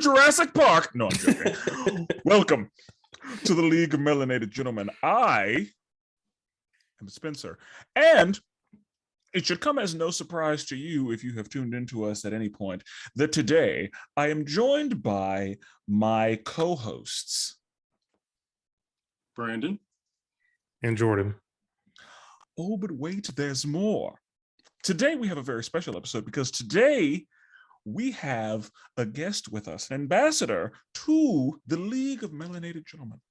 Jurassic Park. No, I'm joking. Welcome to the League of Melanated Gentlemen. I am Spencer, and it should come as no surprise to you if you have tuned into us at any point that today I am joined by my co-hosts, Brandon and Jordan. Oh, but wait, there's more. Today we have a very special episode because today we have a guest with us, an ambassador to the League of Melanated Gentlemen.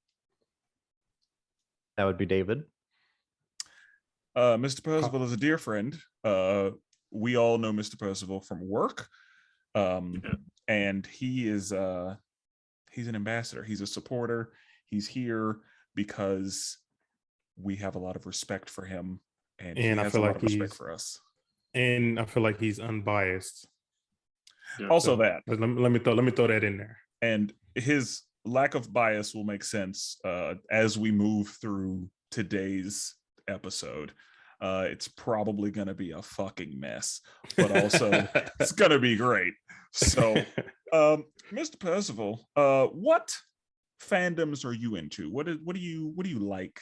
That would be David. Mr. Percival is a dear friend. We all know Mr. Percival from work. And he is he's an ambassador. He's a supporter. He's here because we have a lot of respect for him, and he has a lot of respect for us. And I feel like he's unbiased. Yeah, Also, So, that, let me throw that in there. and his lack of bias will make sense as we move through today's episode. It's probably going to be a fucking mess, but also it's going to be great. So, Mr. Percival, what fandoms are you into? What do you like?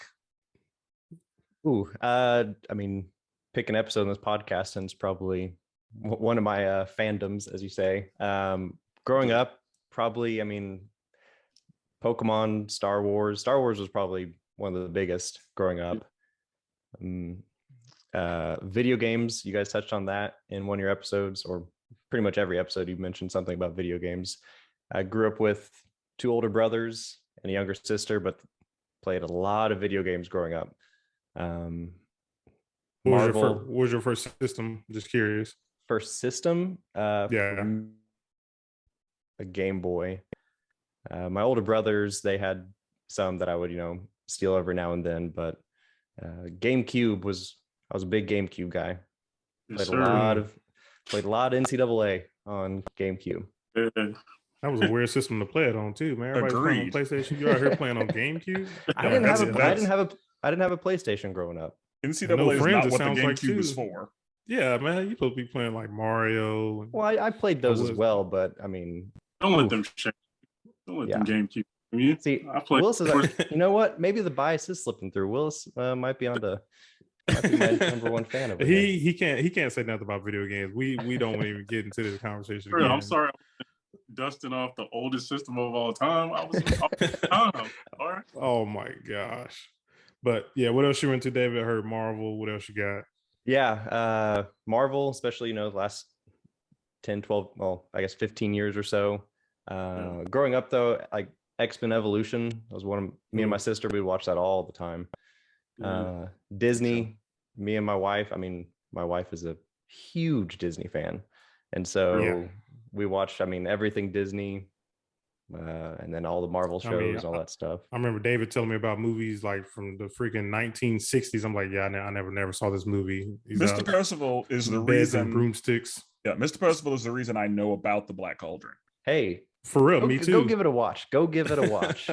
Ooh, I mean, pick an episode in this podcast, and it's probably one of my fandoms, as you say. Growing up, probably, I mean, Pokemon, Star Wars. Star Wars was probably one of the biggest growing up. Video games, you guys touched on that in one of your episodes, or pretty much every episode you mentioned something about video games. I grew up with two older brothers and a younger sister, but played a lot of video games growing up. What was your first system? Just curious. First system, Yeah. a Game Boy. My older brothers, they had some that I would, steal every now and then, but GameCube I was a big GameCube guy. Yes, Played a lot of NCAA on GameCube. That was a weird system to play it on too, man. Everybody's playing on Agreed. PlayStation. You're out here playing on GameCube. I didn't that's- have a PlayStation growing up. NCAA is friends, not it what the sounds like, GameCube is too. for. Yeah, man. You supposed to be playing like Mario. Well, I played those as was- well, but I mean, Don't let them shake. Don't let them GameCube. I mean, see, I played Willis is you know what? Maybe the bias is slipping through. Willis might be my number one fan of it. He can't say nothing about video games. We don't even get into this conversation again. I'm sorry, dusting off the oldest system of all time. I was all right. Oh my gosh. But yeah, what else you into, David? I heard Marvel. What else you got? Yeah, Marvel, especially, the last 10, 12, well, I guess 15 years or so. Growing up, though, like X-Men Evolution was one of me and my sister, we watched that all the time. Disney, me and my wife, I mean, my wife is a huge Disney fan. And so we watched, everything Disney, and then all the Marvel shows, all that stuff. I remember David telling me about movies like from the freaking 1960s. I'm like, yeah, I never saw this movie. Mr. Percival is the Beds and reason. broomsticks. Yeah, Mr. Percival is the reason I know about the Black Cauldron. Hey, For real, me too. Go give it a watch.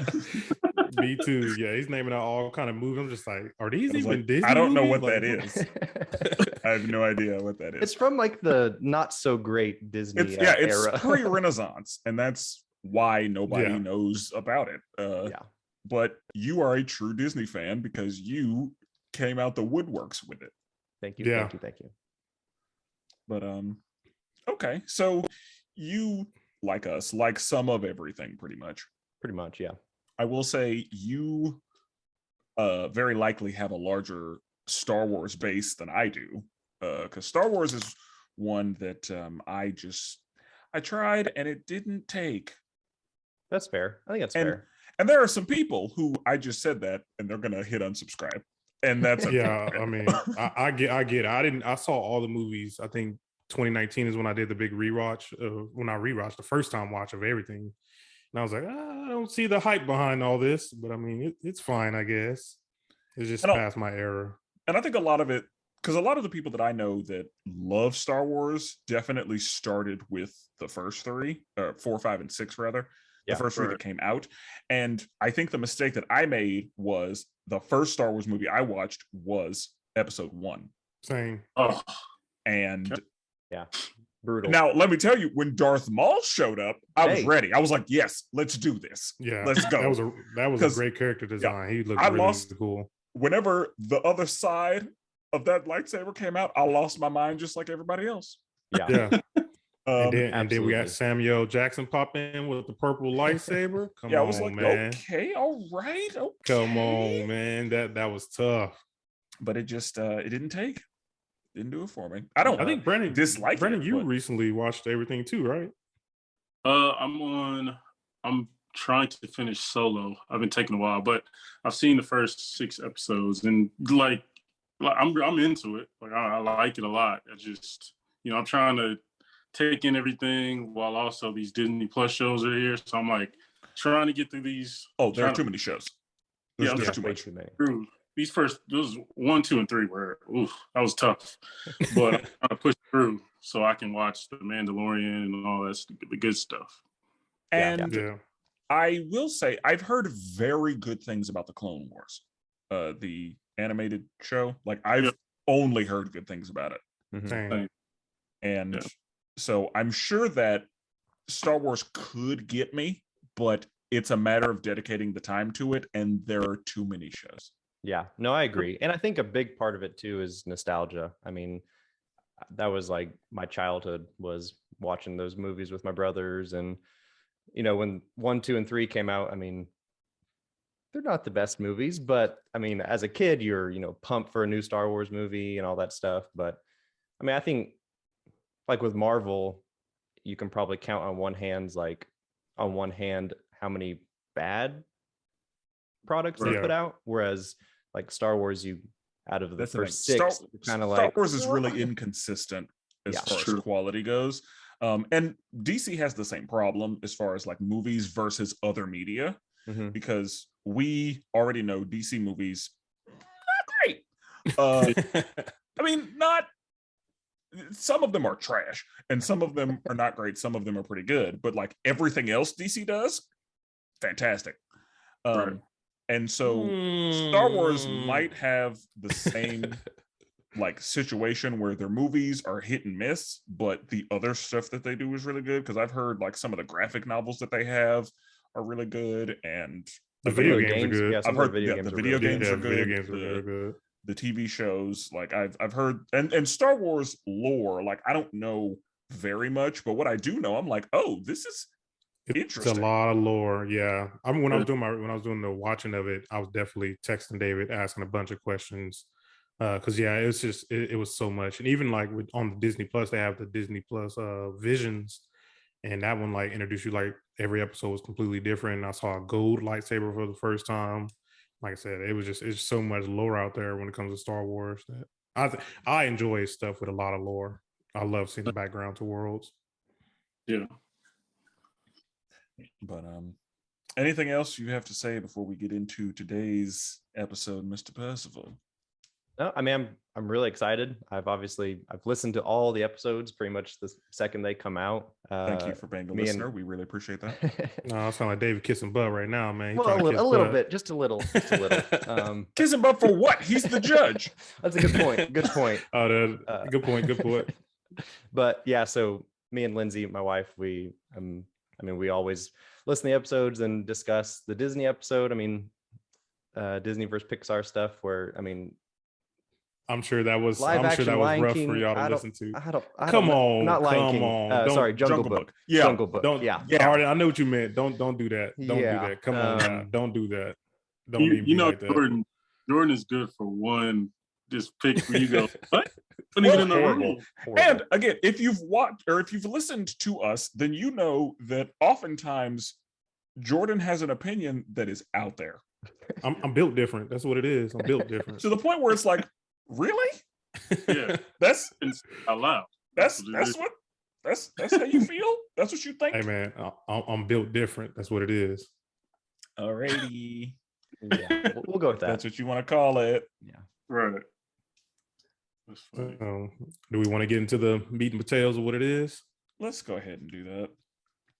Me too. Yeah, he's naming out all kind of movies. I'm just like, are these even like, Disney? I don't know movies? what that Like, is. I have no idea what that is. It's from like the not so great Disney It's era. pre-Renaissance, and that's why nobody Yeah. knows about it. But you are a true Disney fan because you came out the woodworks with it. Thank you. Yeah. Thank you. But okay, so you, like us, like some of everything pretty much. Pretty much, yeah. I will say you very likely have a larger Star Wars base than I do, because Star Wars is one that I tried and it didn't take. That's fair. I think that's And fair. And there are some people who I just said that and they're gonna hit unsubscribe, and that's okay. Yeah, I mean, I get it. I saw all the movies. I think 2019 is when I did the big rewatch. When I rewatched the first time watch of everything, and I was like, I don't see the hype behind all this, but I mean, it's fine, I guess. It's just past my era. And I think a lot of it, because a lot of the people that I know that love Star Wars definitely started with the first three, 4, 5, and 6 rather. The first three that came out. And I think the mistake that I made was the first Star Wars movie I watched was episode 1. Same. Oh, And brutal. Now, let me tell you, when Darth Maul showed up, I was Hey. ready. I was like, yes, let's do this. Yeah, Let's go. That was a great character design. He looked really cool. Whenever the other side of that lightsaber came out, I lost my mind just like everybody else. Yeah. And then we got Samuel Jackson pop in with the purple lightsaber. Come on, I was like, man. okay, all right, okay. Come on, man. That was tough. But it just it didn't take. Didn't do it for me. I think Brandon dislike Brandon, it, you but... recently watched everything too, right? I'm trying to finish Solo. I've been taking a while, but I've seen the first 6 episodes, and like I'm into it. Like I like it a lot. I just, I'm trying to take in everything while also these Disney Plus shows are here. So I'm like trying to get through these. Oh, there are too many shows. There's too much. Through these first, those 1, 2, and 3 were, that was tough. But I'm trying to push through so I can watch The Mandalorian and all that, the good stuff. And I will say, I've heard very good things about the Clone Wars, the animated show. Like I've only heard good things about it. Mm-hmm. And so I'm sure that Star Wars could get me, but it's a matter of dedicating the time to it, and there are too many shows. Yeah, no, I agree. And I think a big part of it too is nostalgia. I mean, that was like my childhood, was watching those movies with my brothers. And, when 1, 2, and 3 came out, I mean, they're not the best movies, but I mean, as a kid, you're, pumped for a new Star Wars movie and all that stuff. But I mean, I think like with Marvel, you can probably count on one hand how many bad products they put out, whereas like Star Wars, out of the first 6, kind of like Star Wars is really inconsistent as far as quality goes. And DC has the same problem as far as like movies versus other media, because we already know DC movies not great. I mean, some of them are trash and some of them are not great. Some of them are pretty good, but like everything else DC does, fantastic. And so Star Wars might have the same like situation where their movies are hit and miss, but the other stuff that they do is really good. Because I've heard like some of the graphic novels that they have are really good, and the video games are good. Yeah, I've heard the video games are Video good. games are really good. The TV shows, like I've heard, and Star Wars lore, like I don't know very much, but what I do know, I'm like, oh, this is interesting. It's a lot of lore. Yeah. I mean, when I was doing the watching of it, I was definitely texting David, asking a bunch of questions. Because it was just it was so much. And even like on the Disney Plus, they have the Disney Plus Visions, and that one like introduced you, like every episode was completely different. I saw a gold lightsaber for the first time. Like I said, it's so much lore out there when it comes to Star Wars that I enjoy stuff with a lot of lore. I love seeing the background to worlds. Yeah. But anything else you have to say before we get into today's episode, Mr. Percival? No, I mean, I'm really excited. I've listened to all the episodes pretty much the second they come out. Thank you for being a listener. We really appreciate that. No, I sound like David kissing butt right now, man. Well, a little bit, just a little. Kissing butt for what? He's the judge. That's a good point. Good point. Good point. But yeah, so me and Lindsay, my wife, we always listen to the episodes and discuss the Disney episode. I mean, Disney versus Pixar stuff, where I'm sure that was rough for y'all to listen to. Come on, not Lion King. Sorry, Jungle Book. Yeah, Jungle Book. I know what you meant. Don't do that. Don't do that. Come on, man. Don't do that. Don't even be like that. Jordan is good for one. Just pick where you go. What? Putting it in the room. And again, if you've watched or if you've listened to us, then you know that oftentimes Jordan has an opinion that is out there. I'm built different. That's what it is. I'm built different. To the point where it's like, really? Yeah. That's allowed. That's how you feel? That's what you think? Hey man, I'm built different. That's what it is. Alrighty. Yeah, we'll go with that. That's what you want to call it. Yeah. Right. That's funny. Do we want to get into the meat and potatoes of what it is? Let's go ahead and do that.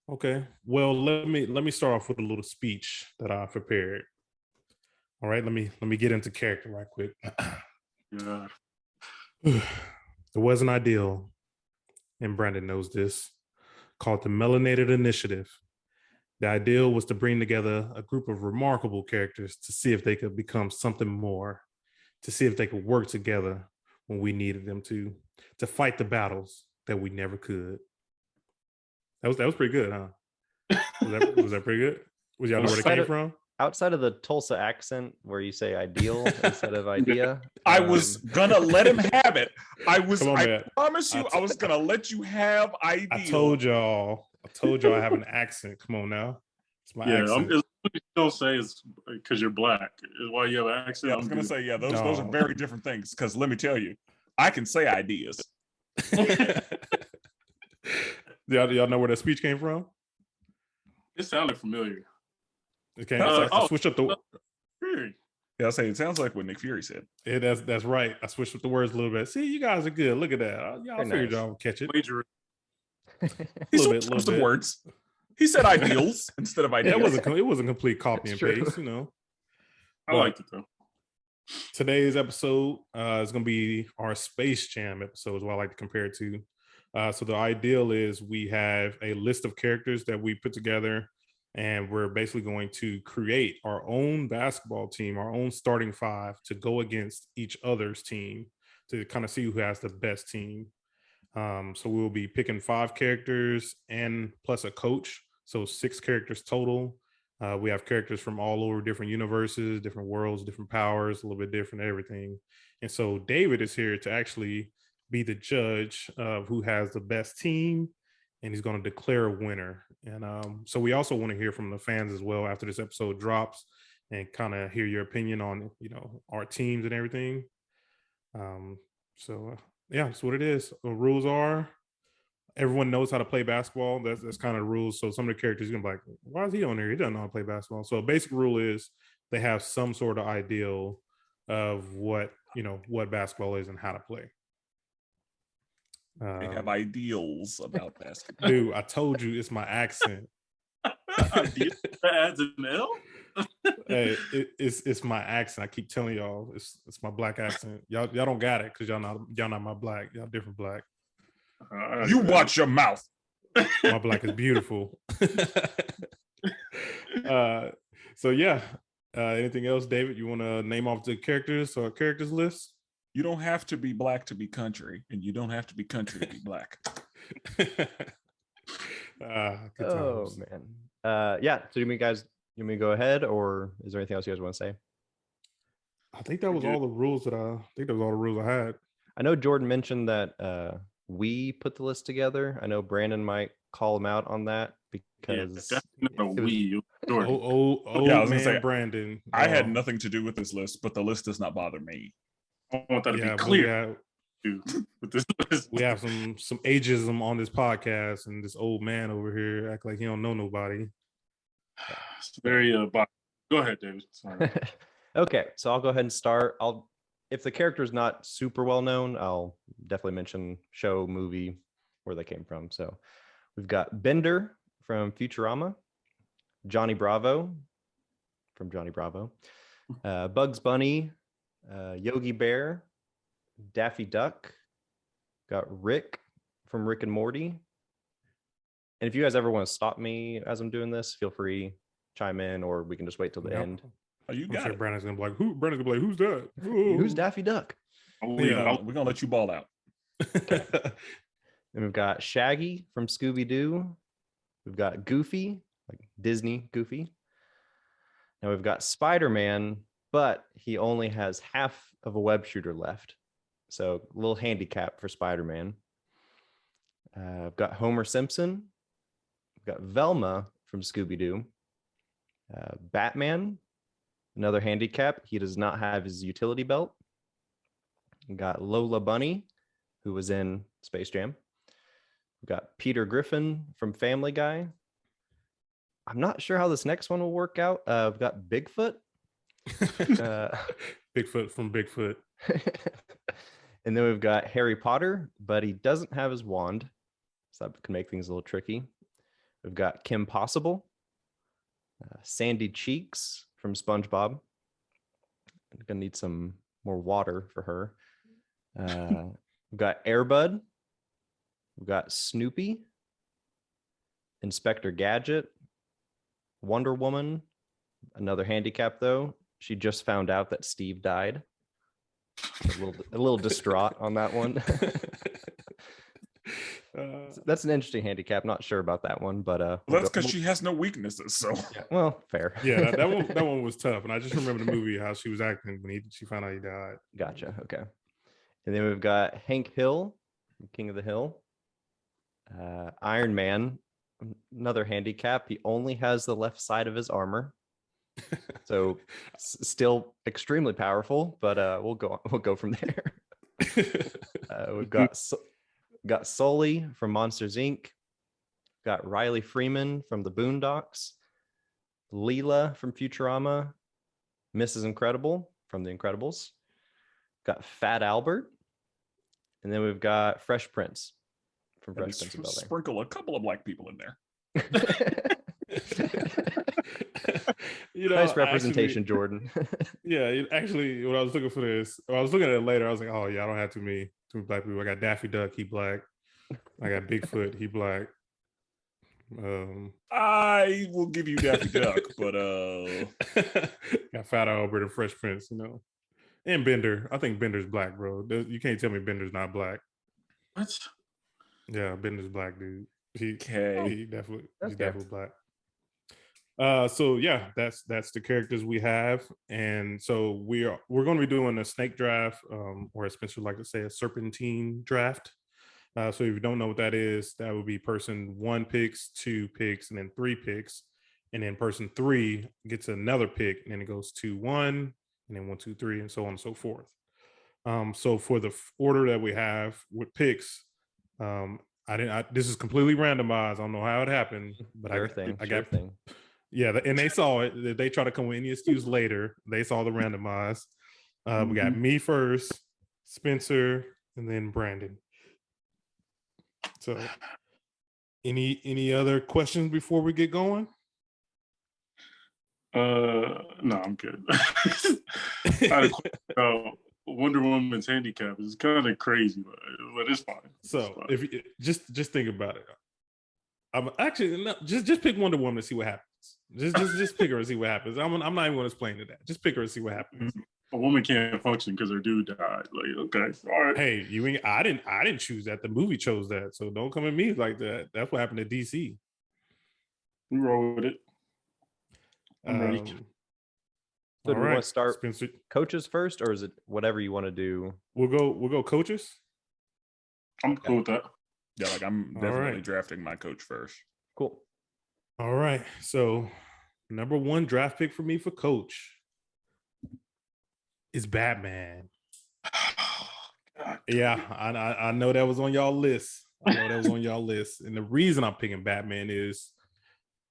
Okay. Well, let me start off with a little speech that I prepared. All right, let me get into character right quick. Yeah. It wasn't ideal. and Brandon knows this, called the Melanated Initiative. The ideal was to bring together a group of remarkable characters to see if they could become something more, to see if they could work together when we needed them to fight the battles that we never could. That was pretty good, huh? Was that pretty good? Was y'all know where it came from? Outside of the Tulsa accent where you say ideal instead of idea. I was gonna let him have it. I promise you, I was gonna let you have ideal. I told y'all I have an accent. Come on now. It's my accent. Don't say it's because you're black. Is why you have an accent. Yeah, I was gonna say, those are very different things. Because let me tell you, I can say ideas. Y'all know where that speech came from? It sounded familiar. Okay, I switched up the. Yeah, I'll say it sounds like what Nick Fury said. Yeah, that's right. I switched up the words a little bit. See, you guys are good. Look at that. Y'all figured y'all would catch it. He switched some words. He said ideals instead of ideas. It wasn't complete copy and paste, you know. I liked it though. Today's episode is going to be our Space Jam episode, is what I like to compare it to. So the ideal is we have a list of characters that we put together, and we're basically going to create our own basketball team, our own starting five to go against each other's team to kind of see who has the best team. So we'll be picking 5 characters and plus a coach. So 6 characters total. We have characters from all over different universes, different worlds, different powers, a little bit different everything. And so David is here to actually be the judge of who has the best team, and he's going to declare a winner. And so we also want to hear from the fans as well after this episode drops, and kind of hear your opinion on, you know, our teams and everything. So yeah, that's what it is. The rules are, everyone knows how to play basketball. That's kind of the rules. So some of the characters are gonna be like, why is he on there? He doesn't know how to play basketball. So a basic rule is they have some sort of ideal of what basketball is and how to play. They have ideals about basketball. Dude, I told you it's my accent. Adds an L? Hey, it's my accent. I keep telling y'all, it's my black accent. Y'all don't got it because y'all not my black. Y'all different black. You watch your mouth. My black is beautiful. So yeah. Anything else, David? You want to name off the characters or characters list? You don't have to be black to be country, and you don't have to be country to be black. Oh man. Yeah. So you want me to go ahead, or is there anything else you guys want to say? I think that was all the rules I had. I know Jordan mentioned that we put the list together. I know Brandon might call him out on that because we. Yeah, I was gonna say, Brandon. I had nothing to do with this list, but the list does not bother me. I want that to be clear. With this list. We have some ageism on this podcast, and this old man over here act like he don't know nobody. It's very go ahead, David. Sorry. Okay, so I'll go ahead and start. If the character is not super well known, I'll definitely mention show, movie, where they came from. So we've got Bender from Futurama, Johnny Bravo from Johnny Bravo, Bugs Bunny, Yogi Bear, Daffy Duck, got Rick from Rick and Morty. And if you guys ever want to stop me as I'm doing this, feel free, chime in, or we can just wait till the end. Oh, you got it. Brandon's gonna be like, who's that? Ooh. Who's Daffy Duck? We're gonna let you ball out. Okay. Then we've got Shaggy from Scooby-Doo. We've got Goofy, like Disney Goofy. Now we've got Spider-Man, but he only has half of a web shooter left. So a little handicap for Spider-Man. I've got Homer Simpson. We've got Velma from Scooby-Doo. Batman, another handicap. He does not have his utility belt. We've got Lola Bunny, who was in Space Jam. We've got Peter Griffin from Family Guy. I'm not sure how this next one will work out. We've got Bigfoot. Bigfoot from Bigfoot. And then we've got Harry Potter, but he doesn't have his wand. So that can make things a little tricky. We've got Kim Possible. Sandy Cheeks from SpongeBob. I'm gonna need some more water for her. We've got Airbud. We've got Snoopy, Inspector Gadget, Wonder Woman. Another handicap, though. She just found out that Steve died. A little distraught on that one. That's an interesting handicap. Not sure about that one, but that's because she has no weaknesses. So well, fair. Yeah, that one was tough, and I just remember the movie how she was acting when she found out he died. Gotcha. Okay, and then we've got Hank Hill, King of the Hill, Iron Man. Another handicap. He only has the left side of his armor, so still extremely powerful. But we'll go from there. We've got Sully from Monsters Inc. Got Riley Freeman from the Boondocks, Leela from Futurama, Mrs. Incredible from The Incredibles. Got Fat Albert, and then we've got Fresh Prince from Fresh Prince of Bel-Air. Sprinkle a couple of black people in there. Nice representation, Jordan. Yeah, actually, when I was looking for this, I was looking at it later. I was like, oh yeah, I don't have too many black people. I got Daffy Duck, he black. I got Bigfoot, he black. I will give you Daffy Duck, but got Fat Albert and Fresh Prince, and Bender. I think Bender's black, bro. You can't tell me Bender's not black. What? Yeah, Bender's black, dude. He's definitely black. So yeah, that's the characters we have, and so we're going to be doing a snake draft, or as Spencer like to say, a serpentine draft. So if you don't know what that is, that would be person 1 picks, 2 picks, and then 3 picks, and then person 3 gets another pick, and then it goes 2-1, and then 1-2-3, and so on and so forth. So for the order that we have with picks, this is completely randomized. I don't know how it happened, but I got. Yeah, and they saw it. They try to come with any excuse later. They saw the randomized. We got me first, Spencer, and then Brandon. So, any other questions before we get going? No, I'm good. I had a question. Wonder Woman's handicap is kind of crazy, but it's fine. So if you just think about it, I'm actually just pick Wonder Woman and see what happens. Just pick her and see what happens. I'm not even going to explain to that. Just pick her and see what happens. A woman can't function because her dude died. Like, okay, all right. Hey, I didn't choose that. The movie chose that. So don't come at me like that. That's what happened to DC. We roll with it. I'm ready. So do we want to start Spencer, coaches first, or is it whatever you want to do? We'll go coaches. I'm cool with that. Yeah, I'm definitely drafting my coach first. Cool. All right. So number 1 draft pick for me for coach is Batman. Yeah, I know that was on y'all list. And the reason I'm picking Batman is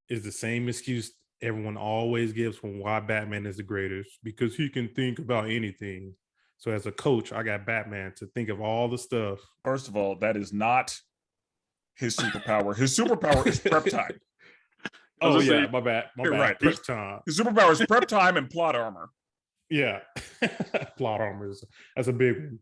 the same excuse everyone always gives for why Batman is the greatest, because he can think about anything. So as a coach, I got Batman to think of all the stuff. First of all, that is not his superpower. His superpower is prep time. Oh yeah, my bad. Right. Prep time. His superpower is prep time and plot armor. Yeah, plot armor that's a big one.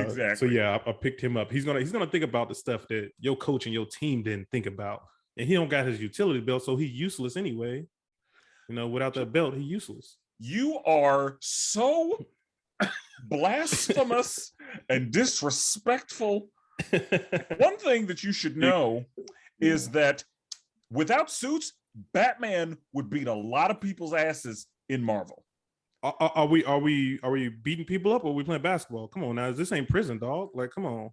Exactly. So yeah, I picked him up. He's gonna think about the stuff that your coach and your team didn't think about, and he don't got his utility belt, so he's useless anyway. Without that belt, he's useless. You are so blasphemous and disrespectful. One thing that you should know is that without suits, Batman would beat a lot of people's asses in Marvel. Are we beating people up, or are we playing basketball? Come on now, this ain't prison, dog. Like, come on.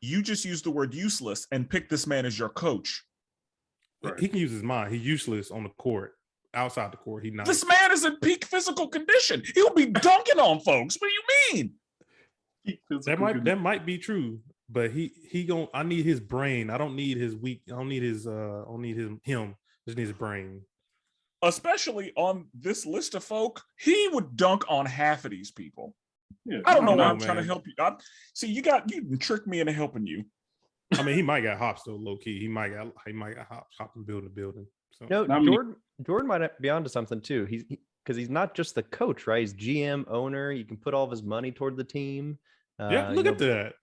You just used the word useless and picked this man as your coach. Right. He can use his mind. He's useless on the court. Outside the court, he's not. This man is in peak physical condition. He'll be dunking on folks. What do you mean? That might be true, but I need his brain. I don't need his weak. I don't need his him. Just need his brain. Especially on this list of folk, he would dunk on half of these people. Yeah, I don't know why I'm trying to help you. See, you tricked me into helping you. I mean, he might got hops though, low key. He might got hops and building the building. So. No, Jordan might be onto something too. Because he's not just the coach, right? He's GM, owner. You can put all of his money toward the team. Yeah, look at that.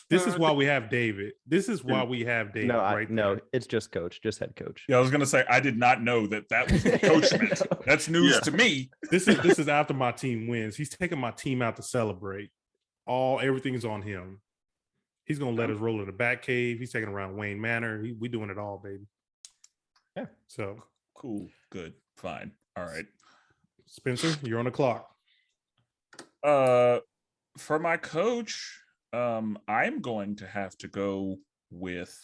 This is why we have David. This is why we have David. No, it's just coach, just head coach. Yeah, I was gonna say I did not know that was what coach meant. That's news to me. This is after my team wins. He's taking my team out to celebrate. Everything's on him. He's gonna let us roll in the back cave. He's taking around Wayne Manor. We doing it all, baby. Yeah. So cool, good, fine, all right. Spencer, you're on the clock. For my coach, I'm going to have to go with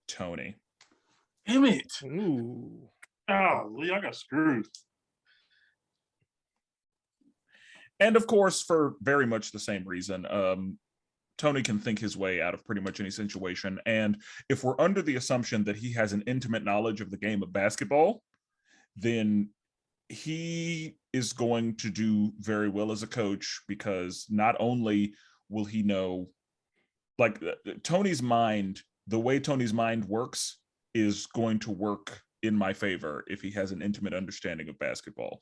Tony. Damn it! Ooh. Oh, I got screwed. And of course, for very much the same reason, Tony can think his way out of pretty much any situation. And if we're under the assumption that he has an intimate knowledge of the game of basketball, then he is going to do very well as a coach, because not only will he know, like, Tony's mind, the way Tony's mind works is going to work in my favor if he has an intimate understanding of basketball,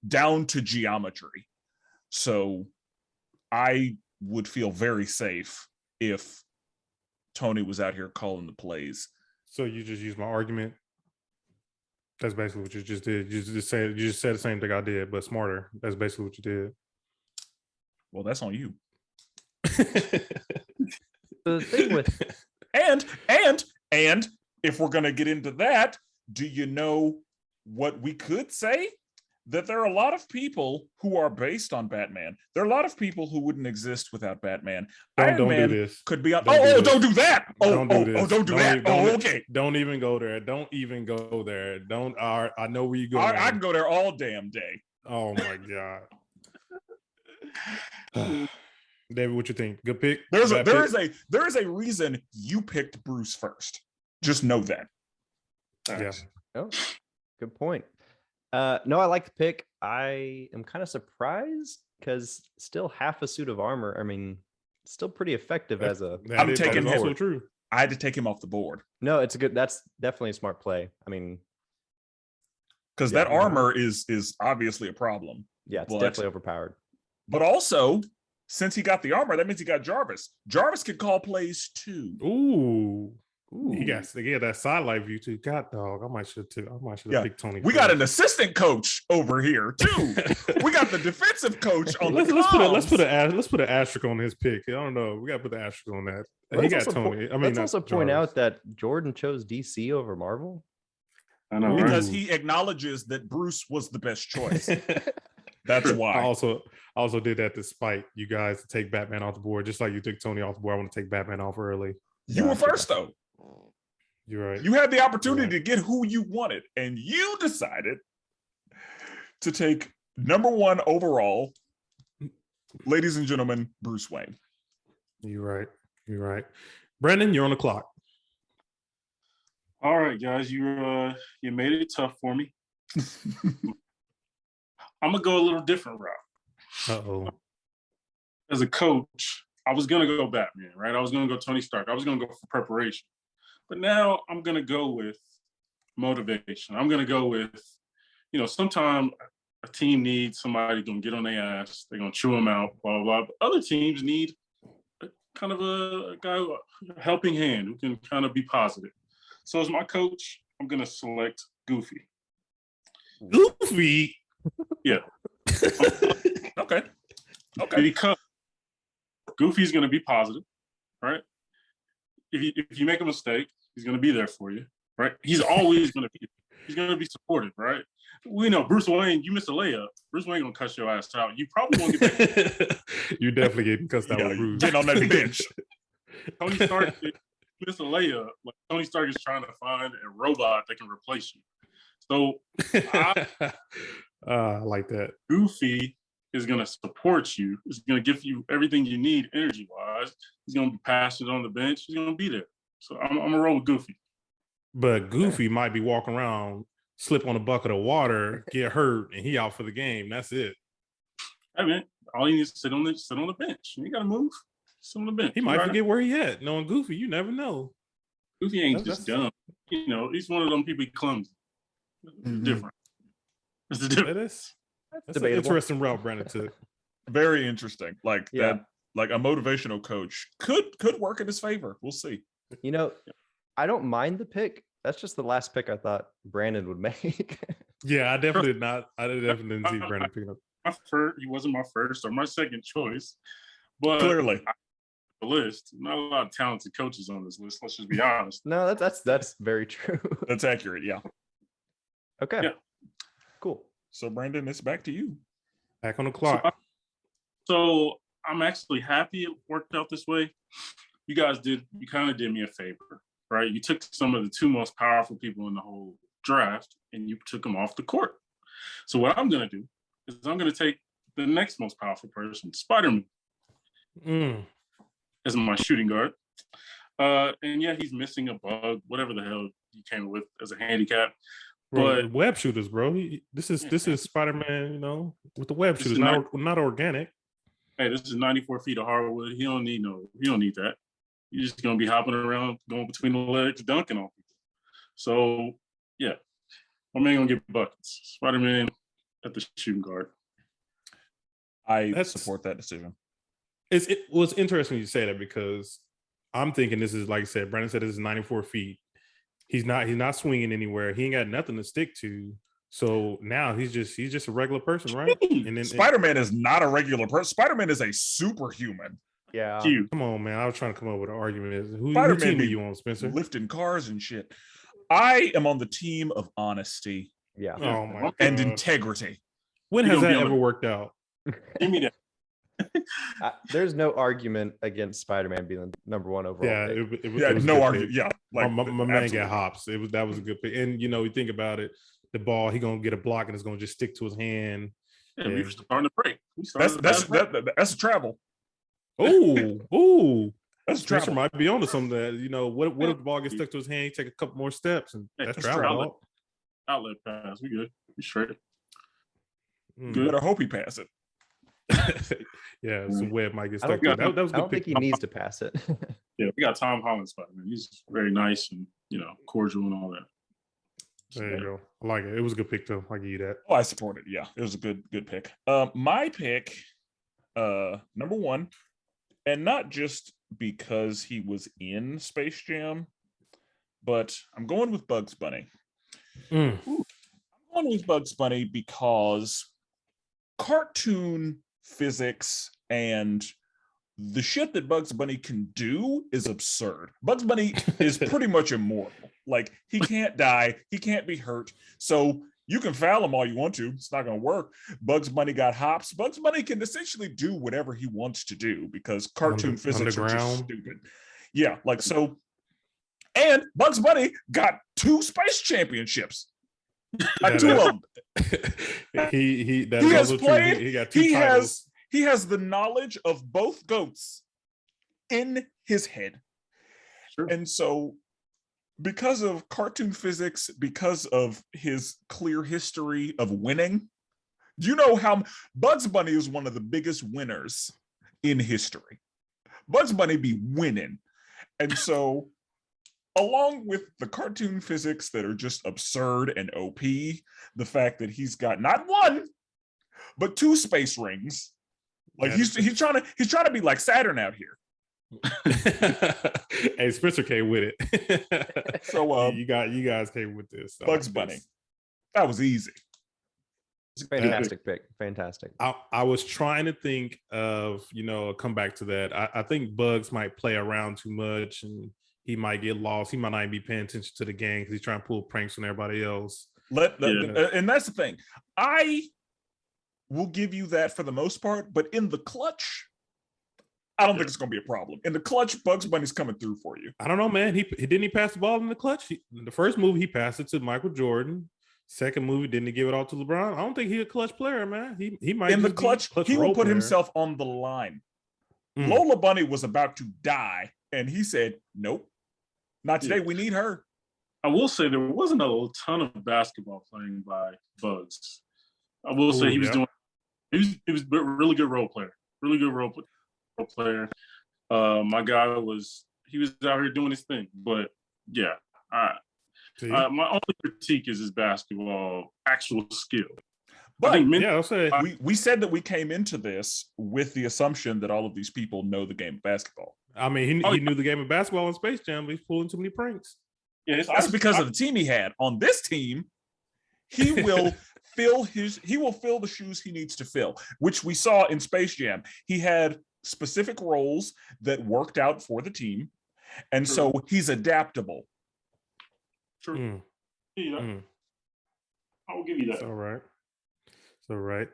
down to geometry. So I would feel very safe if Tony was out here calling the plays. So you just used my argument. That's basically what you just did. You just said the same thing I did, but smarter. That's basically what you did. Well, that's on you. The thing with and if we're gonna get into that, do you know what we could say? That there are a lot of people who are based on Batman. There are a lot of people who wouldn't exist without Batman. Iron Man do this. could be on. Don't do that. Don't do this. Don't do that. Okay. Don't even go there. Don't even go there. Don't. I know where you go. I can go there all damn day. Oh my god. David, what you think? Good pick. There is a reason you picked Bruce first. Just know that. Yeah. Oh, good point. No, I like the pick. I am kind of surprised because still half a suit of armor. I mean, still pretty effective as a. I'm taking him. Also true. I had to take him off the board. No, that's definitely a smart play. I mean, because that armor is obviously a problem. Yeah, it's definitely overpowered. But also, since he got the armor, that means he got Jarvis. Jarvis can call plays too. Ooh. He got that sidelight view too. God dog, I might should have picked Tony. We got an assistant coach over here too. We got the defensive coach on let's put an asterisk on his pick. I don't know. We got to put the asterisk on that. He got Tony. Let's also point out that Jordan chose DC over Marvel. I know, because he acknowledges that Bruce was the best choice. That's why. I also did that to spite you guys to take Batman off the board, just like you took Tony off the board. I want to take Batman off early. You were first though. You're right. You had the opportunity to get who you wanted, and you decided to take number one overall, ladies and gentlemen, Bruce Wayne. You're right. Brandon, you're on the clock. All right, guys, you made it tough for me. I'm gonna go a little different route. Uh-oh. As a coach, I was gonna go Batman, right? I was gonna go Tony Stark. I was gonna go for preparation. But now I'm going to go with motivation. I'm going to go with, sometimes a team needs somebody going to get on their ass. They're going to chew them out, blah, blah, blah. But other teams need kind of a guy, a helping hand who can kind of be positive. So as my coach, I'm going to select Goofy. Goofy? Yeah. Okay. Because Goofy's going to be positive, right? If you make a mistake, he's going to be there for you, right? He's always going to be supportive, right? We know Bruce Wayne, you miss a layup. Bruce Wayne going to cuss your ass out. You probably won't get back. You definitely getting cussed out with Bruce. Get on that bench. Tony Stark, you miss a layup. Like Tony Stark is trying to find a robot that can replace you. So I like that. Goofy is going to support you. He's going to give you everything you need energy-wise. He's going to be passionate on the bench. He's going to be there. So I'm going to roll with Goofy. But Goofy might be walking around, slip on a bucket of water, get hurt, and he out for the game. That's it. Hey, man, all you need is to sit on the bench. You got to move. Sit on the bench. He might forget where he at. Knowing Goofy, you never know. Goofy ain't just dumb. He's one of them people clumsy. Mm-hmm. Different. It's different. That's an interesting route Brandon took. Very interesting. Like that. like a motivational coach could work in his favor. We'll see. You know, I don't mind the pick. That's just the last pick I thought Brandon would make. Yeah, I definitely did not. I definitely didn't see Brandon picking up. He wasn't my first or my second choice, but Clearly, the list. Not a lot of talented coaches on this list. Let's just be honest. No, that's very true. that's accurate. Yeah. Okay. Yeah. Cool. So Brandon, it's back to you. Back on the clock. So I'm actually happy it worked out this way. You kind of did me a favor, right? You took some of the two most powerful people in the whole draft and you took them off the court. So what I'm going to do is I'm going to take the next most powerful person, Spider-Man, as my shooting guard. And yeah, he's missing a bug, whatever the hell he came up with as a handicap. Bro, But web shooters, bro. This is Spider-Man, you know, with the web shooters, not organic. Hey, this is 94 feet of hardwood. He don't need that. You're just gonna be hopping around, going between the legs, dunking on people. So yeah, my man gonna get buckets. Spider-Man at the shooting guard. I support that decision. It was interesting you say that because I'm thinking this is, like I said, Brandon said this is 94 feet. He's not swinging anywhere. He ain't got nothing to stick to. So now he's just a regular person, right? And then Spider-Man is not a regular person. Spider-Man is a superhuman. Yeah. Come on, man. I was trying to come up with an argument. Who team are you on, Spencer? Lifting cars and shit. I am on the team of honesty. Yeah. Oh my God. And integrity. When has that ever worked out? Give me that. There's no argument against Spider-Man being number one overall. Yeah, pick. it was no argument. Yeah, like my man got hops. That was a good pick. And you think about it, the ball he gonna get a block and it's gonna just stick to his hand. Yeah, we were starting to break. That's a travel. Oh, that's Spencer travel. might be onto something. That what if the ball gets stuck to his hand? He take a couple more steps and that's travel. Outlet pass. We good. We straight. Good. Better hope he pass it. Yeah, some web might get stuck. That was good. I don't think he needs to pass it. Yeah, we got Tom Holland Spider-Man. He's very nice and cordial and all that. There you go. I like it. It was a good pick though. I give you that. Oh, I support it. Yeah, it was a good pick. My pick, number one, and not just because he was in Space Jam, but I'm going with Bugs Bunny. I'm going with Bugs Bunny because cartoon physics and the shit that Bugs Bunny can do is absurd. Bugs Bunny is pretty much immortal. Like, he can't die, he can't be hurt. So you can foul him all you want to, it's not going to work. Bugs Bunny got hops. Bugs Bunny can essentially do whatever he wants to do because cartoon physics are just stupid. Yeah, like so. And Bugs Bunny got 2 space championships. Two of them. He has played. He got 2 titles. He has the knowledge of both goats in his head. Sure. And so because of cartoon physics, because of his clear history of winning, do you know how Bugs Bunny is one of the biggest winners in history? Bugs Bunny be winning. And so along with the cartoon physics that are just absurd and OP, the fact that he's got not 1, but 2 space rings. Like he's trying to be like Saturn out here. Hey, Spencer came with it. So you guys came with this. Bugs Bunny. That was easy. Fantastic pick. Fantastic. I was trying to think of, come back to that. I think Bugs might play around too much and he might get lost. He might not even be paying attention to the game because he's trying to pull pranks on everybody else. And that's the thing. I will give you that for the most part, but in the clutch, I don't think it's going to be a problem. In the clutch, Bugs Bunny's coming through for you. I don't know, man. He didn't pass the ball in the clutch. The first move, he passed it to Michael Jordan. Second movie, didn't he give it all to LeBron? I don't think he's a clutch player, man. He might in the clutch he will put player. himself on the line. Lola Bunny was about to die, and he said, "Nope, not today. We need her." I will say there wasn't a ton of basketball playing by Bugs. I will say he was a really good role player. Really good role player. My guy was out here doing his thing. But yeah, my only critique is his basketball actual skill. But I'll say we said that we came into this with the assumption that all of these people know the game of basketball. I mean, he knew the game of basketball in Space Jam, but he's pulling too many pranks. Yeah, That's because of the team he had. On this team, he will fill the shoes he needs to fill, which we saw in Space Jam. He had specific roles that worked out for the team, and so he's adaptable. True. I will give you that. It's all right. It's all right.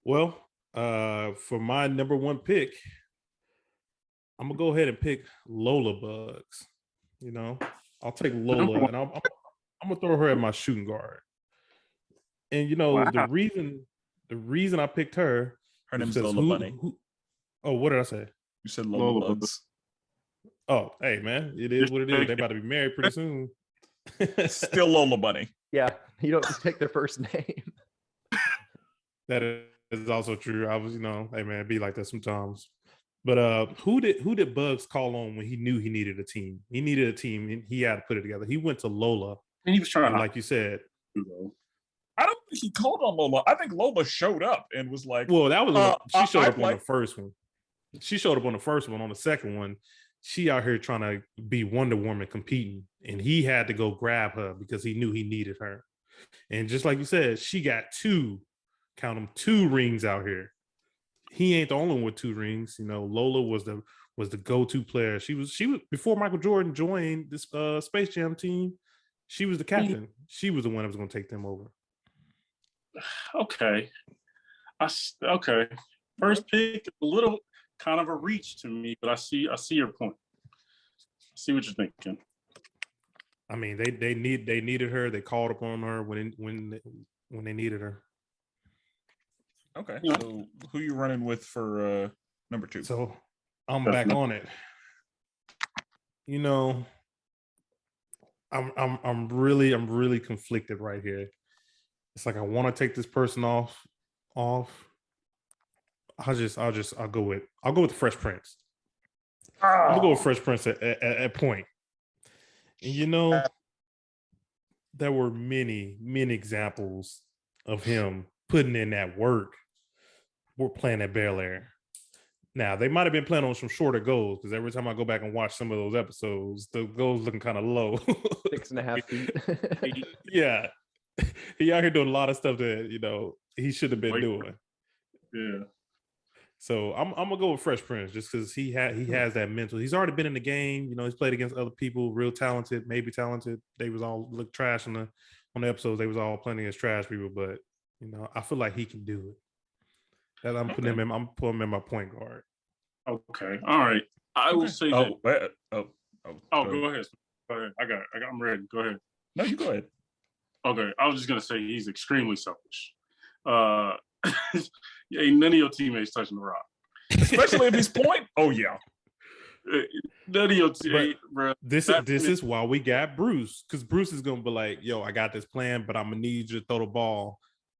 Well, for my number one pick, I'm gonna go ahead and pick Lola Bugs. You know, I'll take Lola, and I'm gonna throw her at my shooting guard. And you know, the reason I picked her name's Lola Bunny. Oh, what did I say? You said Lola Bugs. Oh, hey man, it is what it is. They're about to be married pretty soon. Still Lola Bunny. Yeah, you don't take their first name. That is also true. I was, hey man, it'd be like that sometimes. But who did Bugs call on when he knew he needed a team? He needed a team and he had to put it together. He went to Lola. And he was trying to, like you said. I don't think he called on Lola. I think Lola showed up and was like, well, that was she showed up on the first one. She showed up on the first one. On the second one, she out here trying to be Wonder Woman competing, and he had to go grab her because he knew he needed her. And just like you said, she got two rings out here. He ain't the only one with 2 rings. Lola was the go-to player. She was before Michael Jordan joined this Space Jam team. She was the captain. She was the one that was going to take them over. Okay. Okay. First pick, a little kind of a reach to me, but I see your point. I see what you're thinking. I mean, they needed her. They called upon her when they needed her. Okay. So who you running with for number 2? So I'm back on it. I'm really conflicted right here. It's like I want to take this person off. I'll go with the Fresh Prince. I'm gonna go with Fresh Prince at point. And there were many examples of him putting in that work. We're playing at Bel Air. Now they might have been playing on some shorter goals because every time I go back and watch some of those episodes, the goals looking kind of low. 6.5 feet. Yeah. He out here doing a lot of stuff that he should have been doing. Yeah. So I'm gonna go with Fresh Prince just because he has that mental. He's already been in the game. He's played against other people, real talented, maybe talented. They was all look trash on the episodes. They was all playing against trash people, but I feel like he can do it. That I'm putting him in. I'm putting him in my point guard. Okay. All right. I will say that. Go ahead. Go ahead. I got it. I'm ready. Go ahead. No, you go ahead. Okay. I was just gonna say he's extremely selfish. Ain't none of your teammates touching the rock, especially at this point. Oh yeah. None of your teammates. This is why we got Bruce, because Bruce is gonna be like, "Yo, I got this plan, but I'm gonna need you to throw the ball."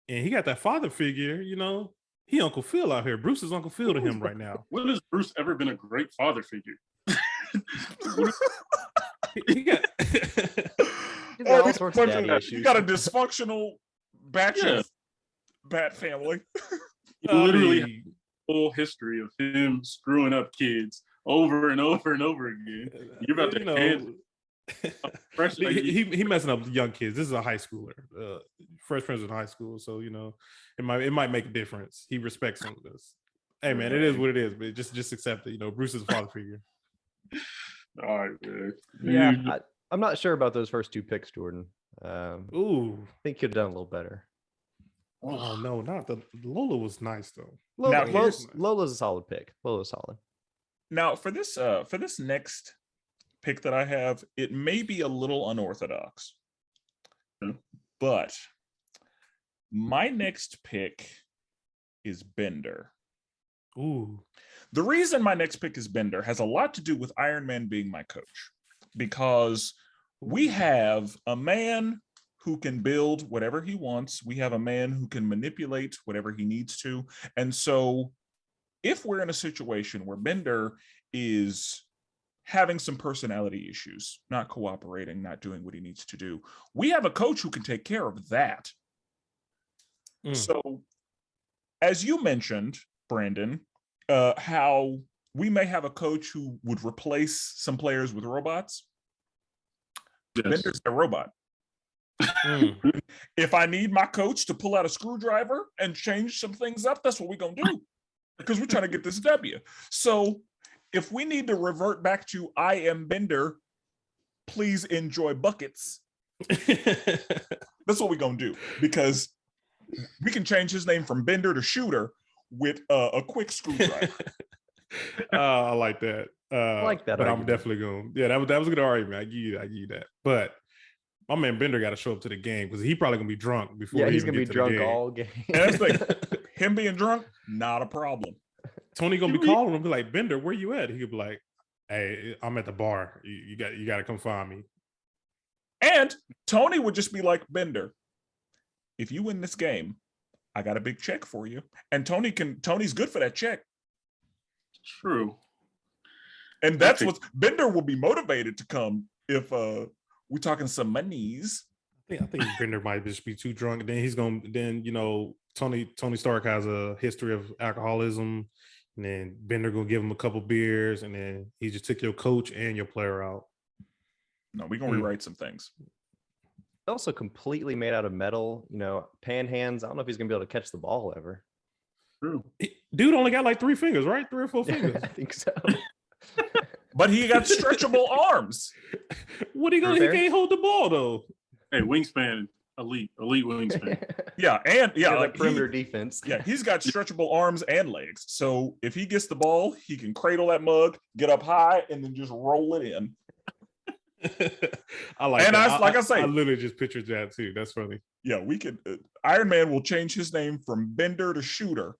And he got that father figure. He Uncle Phil out here. Bruce is Uncle Phil to him right now. When has Bruce ever been a great father figure? He got all sorts of daddy issues. You got a dysfunctional bat family. Literally whole history of him screwing up kids over and over and over again. You're about to he messing up young kids. This is a high schooler. Fresh Prince in high school, so it might make a difference. He respects some of this. Hey man, it is what it is, but just accept it. Bruce is a father figure. All right, man. Yeah, I'm not sure about those first 2 picks, Jordan. I think you'd have done a little better. Oh no, not the Lola was nice though. Lola's a solid pick. Lola's solid. Now for this next pick that I have, it may be a little unorthodox, but my next pick is Bender. Ooh. The reason my next pick is Bender has a lot to do with Iron Man being my coach, because we have a man who can build whatever he wants. We have a man who can manipulate whatever he needs to. And so if we're in a situation where Bender is having some personality issues, not cooperating, not doing what he needs to do, we have a coach who can take care of that. So, as you mentioned, Brandon, how we may have a coach who would replace some players with robots. Yes. Bender's a robot. If I need my coach to pull out a screwdriver and change some things up, that's what we're going to do, because we're trying to get this W. So if we need to revert back to I am Bender, please enjoy buckets, that's what we're going to do, because we can change his name from Bender to Shooter with a quick screwdriver. I like that. I like that. But argument. I'm definitely going. Yeah, that was a good argument. I give you that. But my man Bender got to show up to the game, because he probably gonna be drunk before. Yeah, he's gonna be drunk all game. And that's the thing. Him being drunk, not a problem. Tony gonna be calling him, be like, Bender, where you at? He could be like, hey, I'm at the bar. You got to come find me. And Tony would just be like, Bender, if you win this game, I got a big check for you. And Tony's good for that check. True. And that's what Bender will be motivated to come if we're talking some monies. I think Bender might just be too drunk. Then Tony Stark has a history of alcoholism, and then Bender gonna give him a couple beers, and then he just took your coach and your player out. No, we're gonna rewrite some things. Also completely made out of metal, pan hands. I don't know if he's gonna be able to catch the ball ever. True. Dude only got like 3 fingers, right? 3 or 4 fingers. I think so. But he got stretchable arms. What he can't hold the ball though. Hey, wingspan, elite wingspan. Yeah, like perimeter defense. Yeah, he's got stretchable arms and legs. So if he gets the ball, he can cradle that mug, get up high, and then just roll it in. I like. And that. I say, I literally just pictured that too. That's funny. Yeah, we could. Iron Man will change his name from Bender to Shooter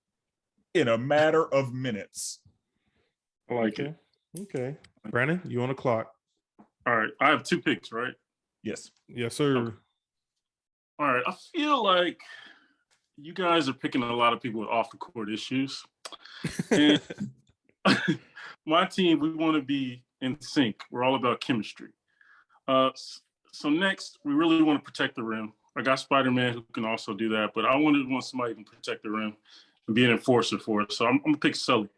in a matter of minutes. I like it. Okay, Brandon, you on the clock? All right, I have 2 picks, right? Yes. Yes, sir. All right, I feel like you guys are picking a lot of people with off the court issues. And my team, we want to be in sync. We're all about chemistry. So next, we really want to protect the rim. I got Spider-Man who can also do that, but I want somebody who can protect the rim and be an enforcer for it. So I'm gonna pick Sully.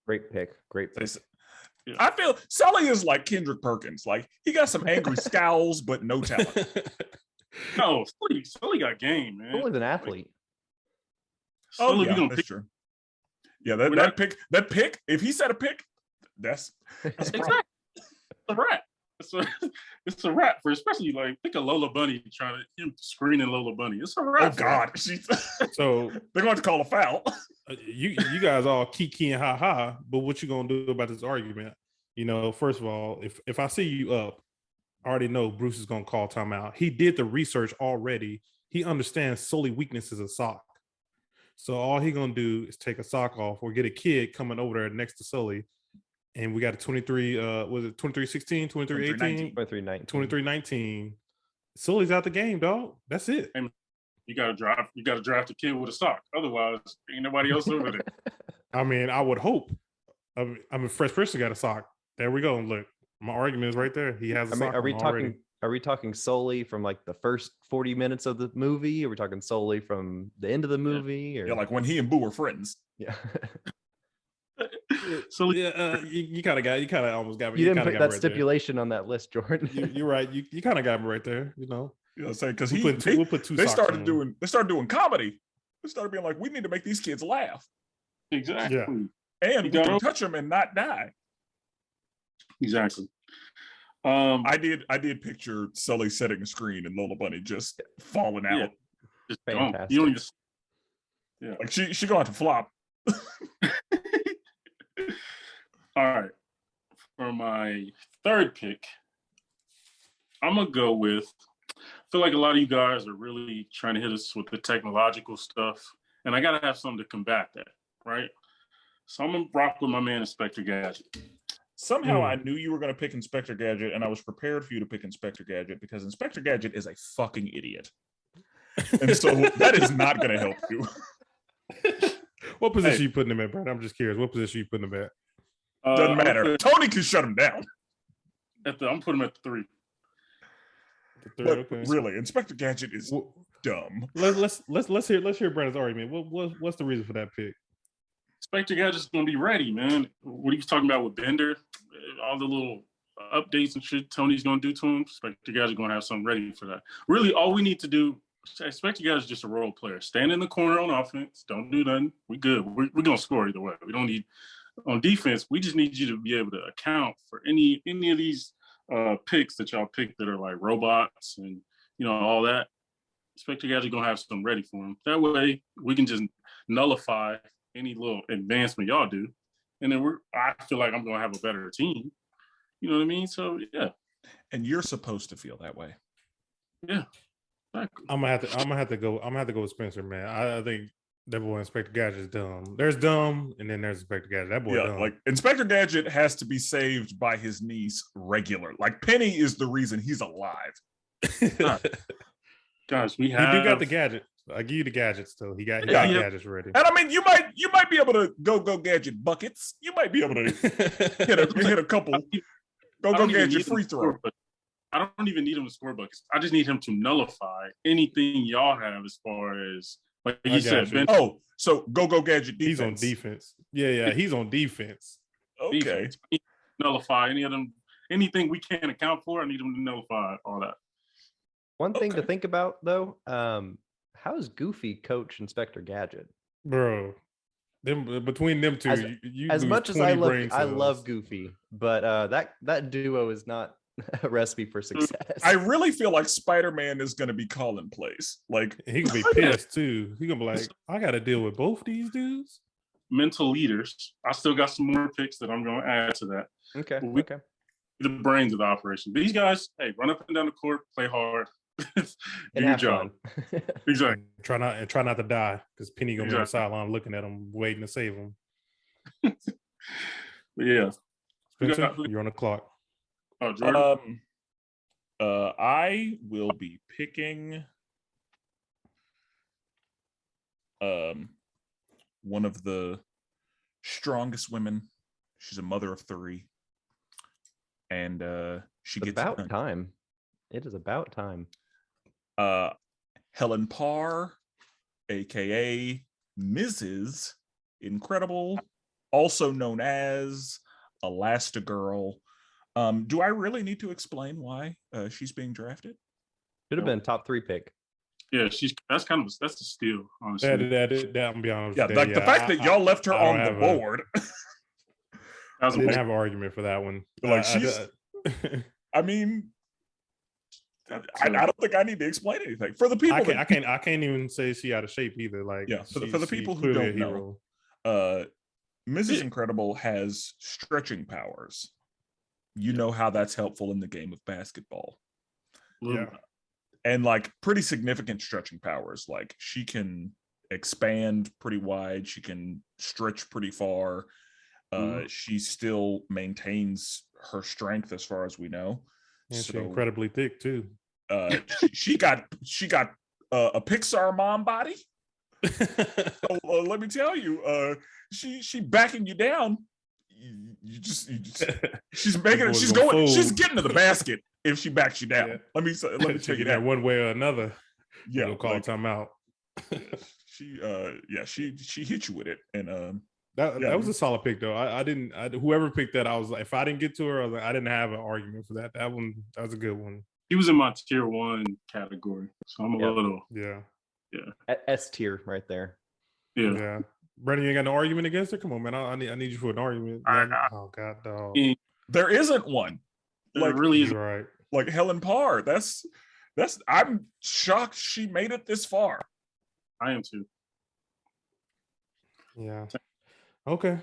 Great pick. Yeah. I feel Sully is like Kendrick Perkins. Like, he got some angry scowls, but no talent. No, Sully got game, man. Sully's an athlete. Sully, yeah, that's true. Yeah, that pick. If he said a pick, that's exactly. It's a wrap. It's a wrap for, especially like pick a Lola Bunny trying to him screening Lola Bunny. It's a wrap. Oh God! So they're going to call a foul. You guys all kiki and ha ha, but what you gonna do about this argument? First of all, if I see you up, I already know Bruce is gonna call timeout. He did the research already. He understands Sully weakness is a sock. So all he gonna do is take a sock off or get a kid coming over there next to Sully. And we got a 23, was it 23-16, 23-18? 23-19. 23-19. Sully's out the game, dog. That's it. And you gotta draft a kid with a sock. Otherwise, ain't nobody else over there. I mean, I would hope. I mean, Fresh Prince got a sock. There we go. Look, my argument is right there. He has a sock. Are we talking solely from like the first 40 minutes of the movie? Are we talking solely from the end of the movie? Or? Yeah, like when he and Boo were friends. Yeah. So yeah, you kind of almost got me. You didn't put that stipulation on that list, Jordan. You're right. You kind of got me right there. Because we'll put two. They started doing comedy. They started being like, we need to make these kids laugh. Exactly. Yeah. And we can touch them and not die. Exactly. I did picture Sully setting a screen and Lola Bunny just falling out. Just fantastic. You don't just, like she going to flop. All right. For my third pick, I'm gonna go with. I feel like a lot of you guys are really trying to hit us with the technological stuff, and I gotta have something to combat that, right? So I'm gonna rock with my man Inspector Gadget. Somehow I knew you were going to pick Inspector Gadget, and I was prepared for you to pick Inspector Gadget because Inspector Gadget is a fucking idiot. And so that is not going to help you. What position you putting him at, Brad? I'm just curious. What position you putting him at? Doesn't matter. Tony can shut him down. I'm putting him at the 3. But really, Inspector Gadget is dumb. Let's hear Brandon's argument. What's the reason for that pick? Inspector Gadget's gonna be ready, man. What he was talking about with Bender, all the little updates and shit Tony's gonna do to him. Inspector Gadget's gonna have something ready for that. Really, all we need to do. Inspector Gadget's just a role player. Stand in the corner on offense. Don't do nothing. We good. We're gonna score either way. We don't need on defense. We just need you to be able to account for any of these picks that y'all pick that are like robots and all that. Inspector Gadget gonna have something ready for him. That way we can just nullify any little advancement y'all do, and then I feel like I'm gonna have a better team. You know what I mean? So yeah. And you're supposed to feel that way. Yeah. Exactly. I'm gonna have to go with Spencer, man. I think that boy Inspector Gadget is dumb. There's dumb, and then there's Inspector Gadget. That boy dumb. Like Inspector Gadget has to be saved by his niece regular. Like Penny is the reason he's alive. Guys, he do got the gadget. I give you the gadgets though. He got gadgets ready. And I mean, you might be able to go gadget buckets. You might be able to hit a couple go gadget free throw. I don't even need him to score buckets. I just need him to nullify anything y'all have as far as like he said. So go gadget defense. He's on defense. Yeah, he's on defense. Okay. Defense. Nullify anything we can't account for. I need him to nullify all that. One thing to think about though, how does Goofy coach Inspector Gadget? Bro, between them two, as much as I love Goofy, but that duo is not a recipe for success. I really feel like Spider-Man is going to be calling plays. Like he could be pissed too. He gonna be like, I got to deal with both these dudes. Mental leaders. I still got some more picks that I'm going to add to that. Okay. The brains of the operation. These guys, hey, run up and down the court, play hard. Do your job. Exactly. Try not to die because Penny gonna be on the sideline looking at him, waiting to save him. Yeah. Spencer, you're on the clock. Oh, Jordan. I will be picking one of the strongest women. She's a mother of 3. And she gets about time. It is about time. Helen Parr, aka Mrs. Incredible, also known as Elastigirl. Do I really need to explain why she's being drafted? Should have been top 3 pick. Yeah, that's a steal, honestly. That I'm be honest. Yeah, like the fact that y'all left her on the board. I didn't have an argument for that one. Like I mean, I don't think I need to explain anything for the people. I can't even say she out of shape either. Like for the people who don't know, Mrs. Incredible has stretching powers. You know how that's helpful in the game of basketball. Yeah. And like pretty significant stretching powers. Like she can expand pretty wide. She can stretch pretty far. She still maintains her strength as far as we know. And she's incredibly thick too. She got a Pixar mom body. So, let me tell you, she backing you down. She's making it. She's getting to the basket if she backs you down. Yeah. Let me tell you that one way or another. Yeah, you'll call timeout. She hit you with it, and that was a solid pick though. I didn't. Whoever picked that, I was like, if I didn't get to her, I was like, I didn't have an argument for that. That was a good one. He was in my tier 1 category, so I'm a little S tier right there. Yeah. Brendan, you ain't got no argument against her? Come on, man. I need you for an argument. Oh God, dog. There isn't one. Like really is right. Like Helen Parr. That's. I'm shocked she made it this far. I am too. Yeah. Okay.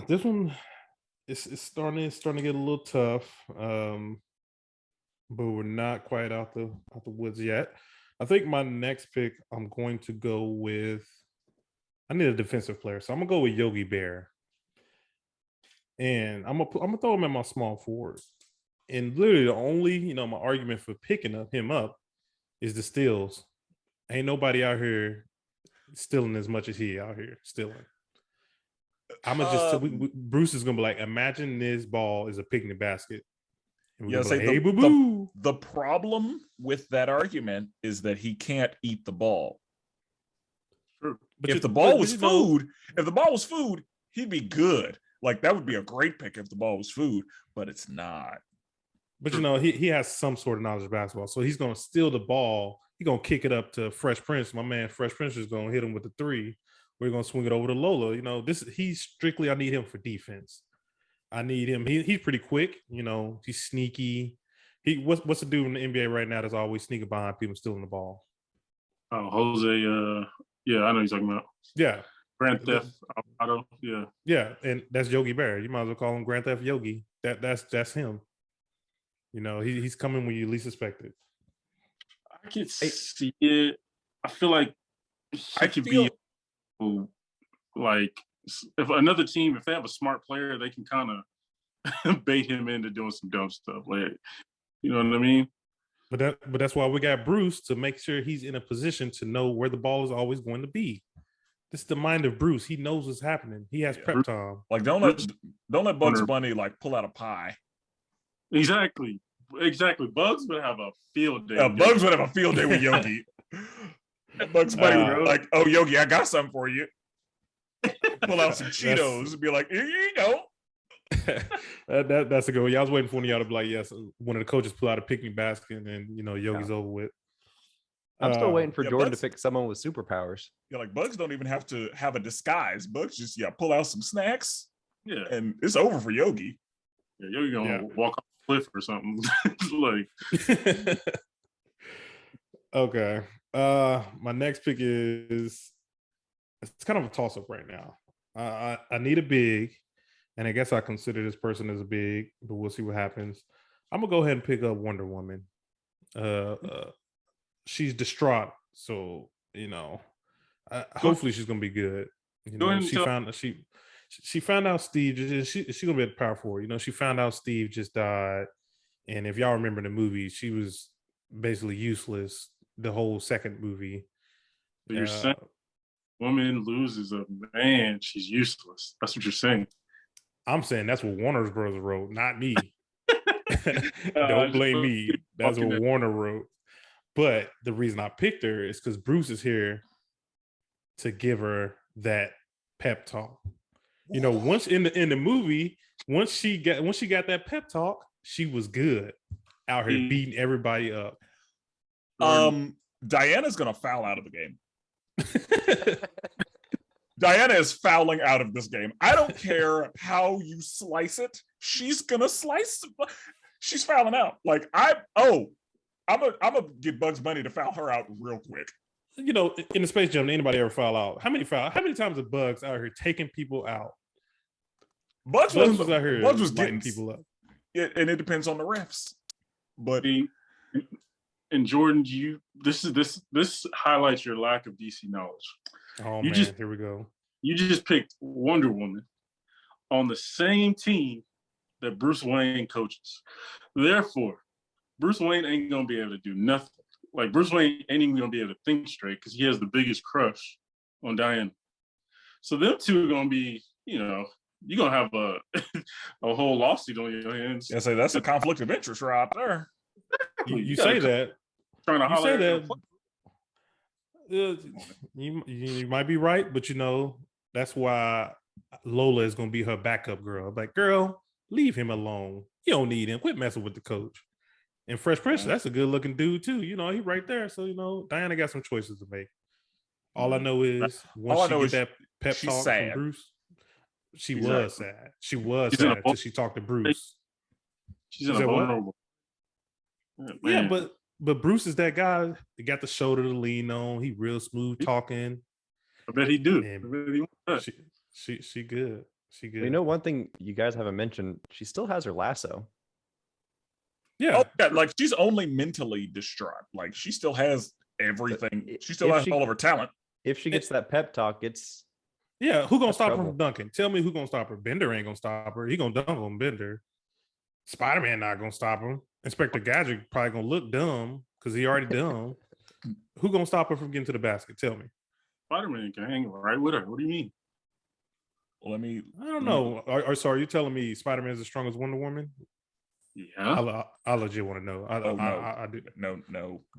This one is starting to get a little tough. But we're not quite out the woods yet. I think my next pick, I'm going to go with. I need a defensive player, so I'm gonna go with Yogi Bear, and I'm gonna throw him in my small forward. And literally, the only my argument for picking him up is the steals. Ain't nobody out here stealing as much as he out here stealing. I'm gonna Bruce is gonna be like, imagine this ball is a picnic basket, And Yeah, we're say like, hey, boo the boo. the problem with that argument is that he can't eat the ball. True. But If the ball was food, if the ball was food, he'd be good. Like that would be a great pick if the ball was food, but it's not. But he has some sort of knowledge of basketball, so he's gonna steal the ball. He's gonna kick it up to Fresh Prince. My man, Fresh Prince is gonna hit him with the three. We're gonna swing it over to Lola. He's strictly. I need him for defense. I need him. He's pretty quick. He's sneaky. What's the dude in the NBA right now that's always sneaking behind people stealing the ball? Oh, Jose. Yeah, I know you're talking about. Yeah. Grand Theft Auto. Yeah. Yeah, and that's Yogi Berra. You might as well call him Grand Theft Yogi. That's him. He's coming when you least expect it. I can see it. I feel like he could be like if another team, if they have a smart player, they can kind of bait him into doing some dumb stuff. Like, you know what I mean? But that's why we got Bruce to make sure he's in a position to know where the ball is always going to be. This is the mind of Bruce. He knows what's happening. He has prep time. Like don't let Bugs Bunny like pull out a pie. Exactly. Bugs would have a field day. Bugs would have a field day with Yogi. Bugs Bunny would be like, "Oh, Yogi, I got something for you." Pull out some Cheetos and be like, "Here you go." That's a good one. Yeah, I was waiting for one of y'all to be like, yes, one of the coaches pull out a picnic basket and Yogi's over with. I'm still waiting for Jordan Bugs, to pick someone with superpowers. Yeah, like Bugs don't even have to have a disguise. Bugs just pull out some snacks. Yeah, and it's over for Yogi. Yeah, Yogi gonna walk off a cliff or something. Like, okay. My next pick is it's kind of a toss up right now. I need a big. And I guess I consider this person as a big, but we'll see what happens. I'm gonna go ahead and pick up Wonder Woman. She's distraught, so hopefully she's gonna be good. She found out Steve. She's gonna be at the power forward. She found out Steve just died, and if y'all remember the movie, she was basically useless the whole second movie. So you're saying woman loses a man, she's useless. That's what you're saying. I'm saying that's what Warner's Brothers wrote, not me. Don't blame me. That's what Warner wrote. But the reason I picked her is because Bruce is here to give her that pep talk. Once in the movie, once she got that pep talk, she was good out here beating everybody up. Diana's gonna foul out of the game. Diana is fouling out of this game. I don't care how you slice it. She's gonna slice. She's fouling out. Like I'm gonna get Bugs Bunny to foul her out real quick. In the Space Jam, anybody ever foul out? How many times are Bugs out here taking people out? Bugs was out here. Bugs was lighting getting people up. And it depends on the refs. But and Jordan, this highlights your lack of DC knowledge. Oh man, here we go. You just picked Wonder Woman on the same team that Bruce Wayne coaches. Therefore, Bruce Wayne ain't gonna be able to do nothing. Like Bruce Wayne ain't even gonna be able to think straight because he has the biggest crush on Diana. So them two are gonna be, you're gonna have a a whole lawsuit on your hands. Yeah, that's a conflict of interest right there. You say that. Trying to holler say that. You might be right, but that's why Lola is gonna be her backup girl. Like, girl, leave him alone. You don't need him. Quit messing with the coach. And Fresh Prince, that's a good looking dude too. He right there. So Diana got some choices to make. All I know is once she get that pep talk from Bruce, she was sad. She was sad until she talked to Bruce. She's in a vulnerable. Yeah, but Bruce is that guy that got the shoulder to lean on. He real smooth talking. I bet he do. She good. She good. One thing you guys haven't mentioned, she still has her lasso. Yeah. Like she's only mentally distraught. Like she still has everything. She still has all of her talent. If she gets that pep talk, it's who gonna stop her from dunking? Tell me who gonna stop her. Bender ain't gonna stop her. He gonna dunk on Bender. Spider-Man not gonna stop him. Inspector Gadget probably gonna look dumb because he already dumb. Who gonna stop her from getting to the basket? Tell me. Spider-Man can hang right with her. What do you mean? Well, I don't know. So are you telling me Spider-Man is as strong as Wonder Woman? Yeah. I legit want to know. I do. No,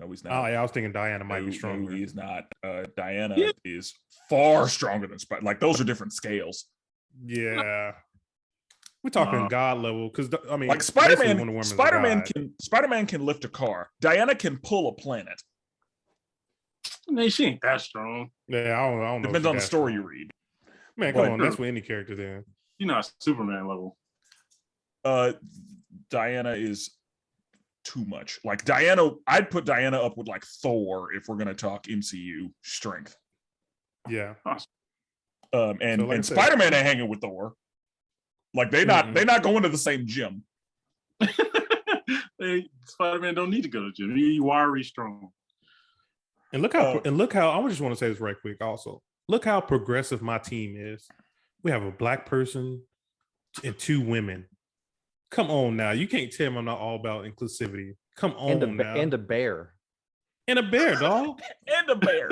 he's Oh, not. yeah, I was thinking Diana might be No, stronger. he is not. Diana is far stronger than Spider. Like those are different scales. Yeah. We're talking God level because I mean, like Spider-Man can lift a car. Diana can pull a planet. She ain't that strong. Yeah, I don't know. Depends on the story you read. Man, come on, that's with any character then. You're not Superman level. Diana is too much. Like Diana, I'd put Diana up with like Thor if we're gonna talk MCU strength. Yeah. And Spider-Man ain't hanging with Thor. Like they're not going to the same gym. Spider-Man don't need to go to the gym. He's wiry strong. And look how I just want to say this right quick also. Look how progressive my team is. We have a black person and 2 women. Come on now. You can't tell me I'm not all about inclusivity. Come on now. And a bear. And a bear, dog. And a bear.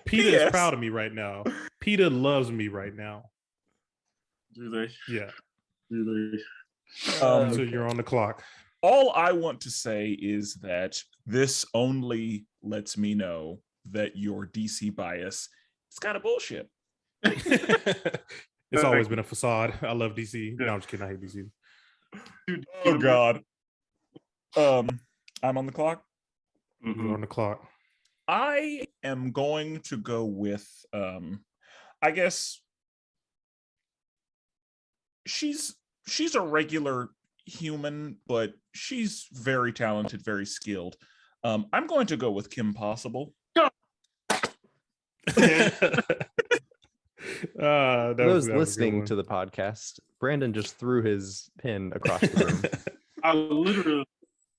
Peter is proud of me right now. Peter loves me right now. Do they? Yeah. Do they? So you're on the clock. All I want to say is that this only lets me know that your DC bias is kind of bullshit. It's always been a facade. I love DC. No, I'm just kidding. I hate DC. Oh God. I'm on the clock. You're on the clock. I am going to go with I guess she's a regular human, but she's very talented, very skilled. I'm going to go with Kim Possible. Those listening to the podcast, Brandon just threw his pen across the room. I literally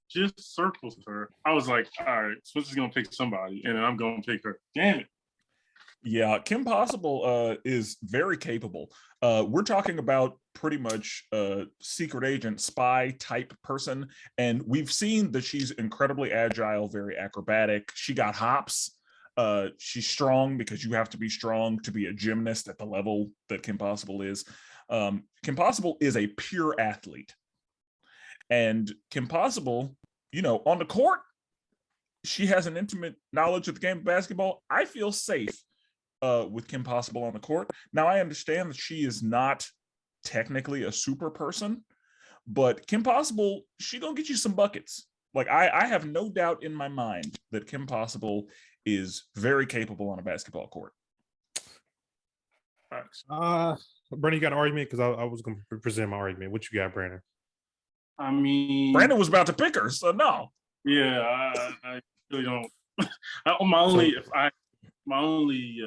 just circled her. I was like, all right, Spencer's gonna pick somebody, and then I'm gonna pick her. Damn it. Yeah, Kim Possible is very capable. We're talking about pretty much a secret agent, spy type person. And we've seen that she's incredibly agile, very acrobatic. She got hops. She's strong because you have to be strong to be a gymnast at the level that Kim Possible is. Kim Possible is a pure athlete. And Kim Possible, on the court, she has an intimate knowledge of the game of basketball. I feel safe with Kim Possible on the court. Now, I understand that she is not technically a super person, but Kim Possible, she gonna get you some buckets. Like, I have no doubt in my mind that Kim Possible is very capable on a basketball court. Brandon, you got an argument? Because I was going to present my argument. What you got, Brandon? I mean, Brandon was about to pick her, so no. Yeah, I really don't. My only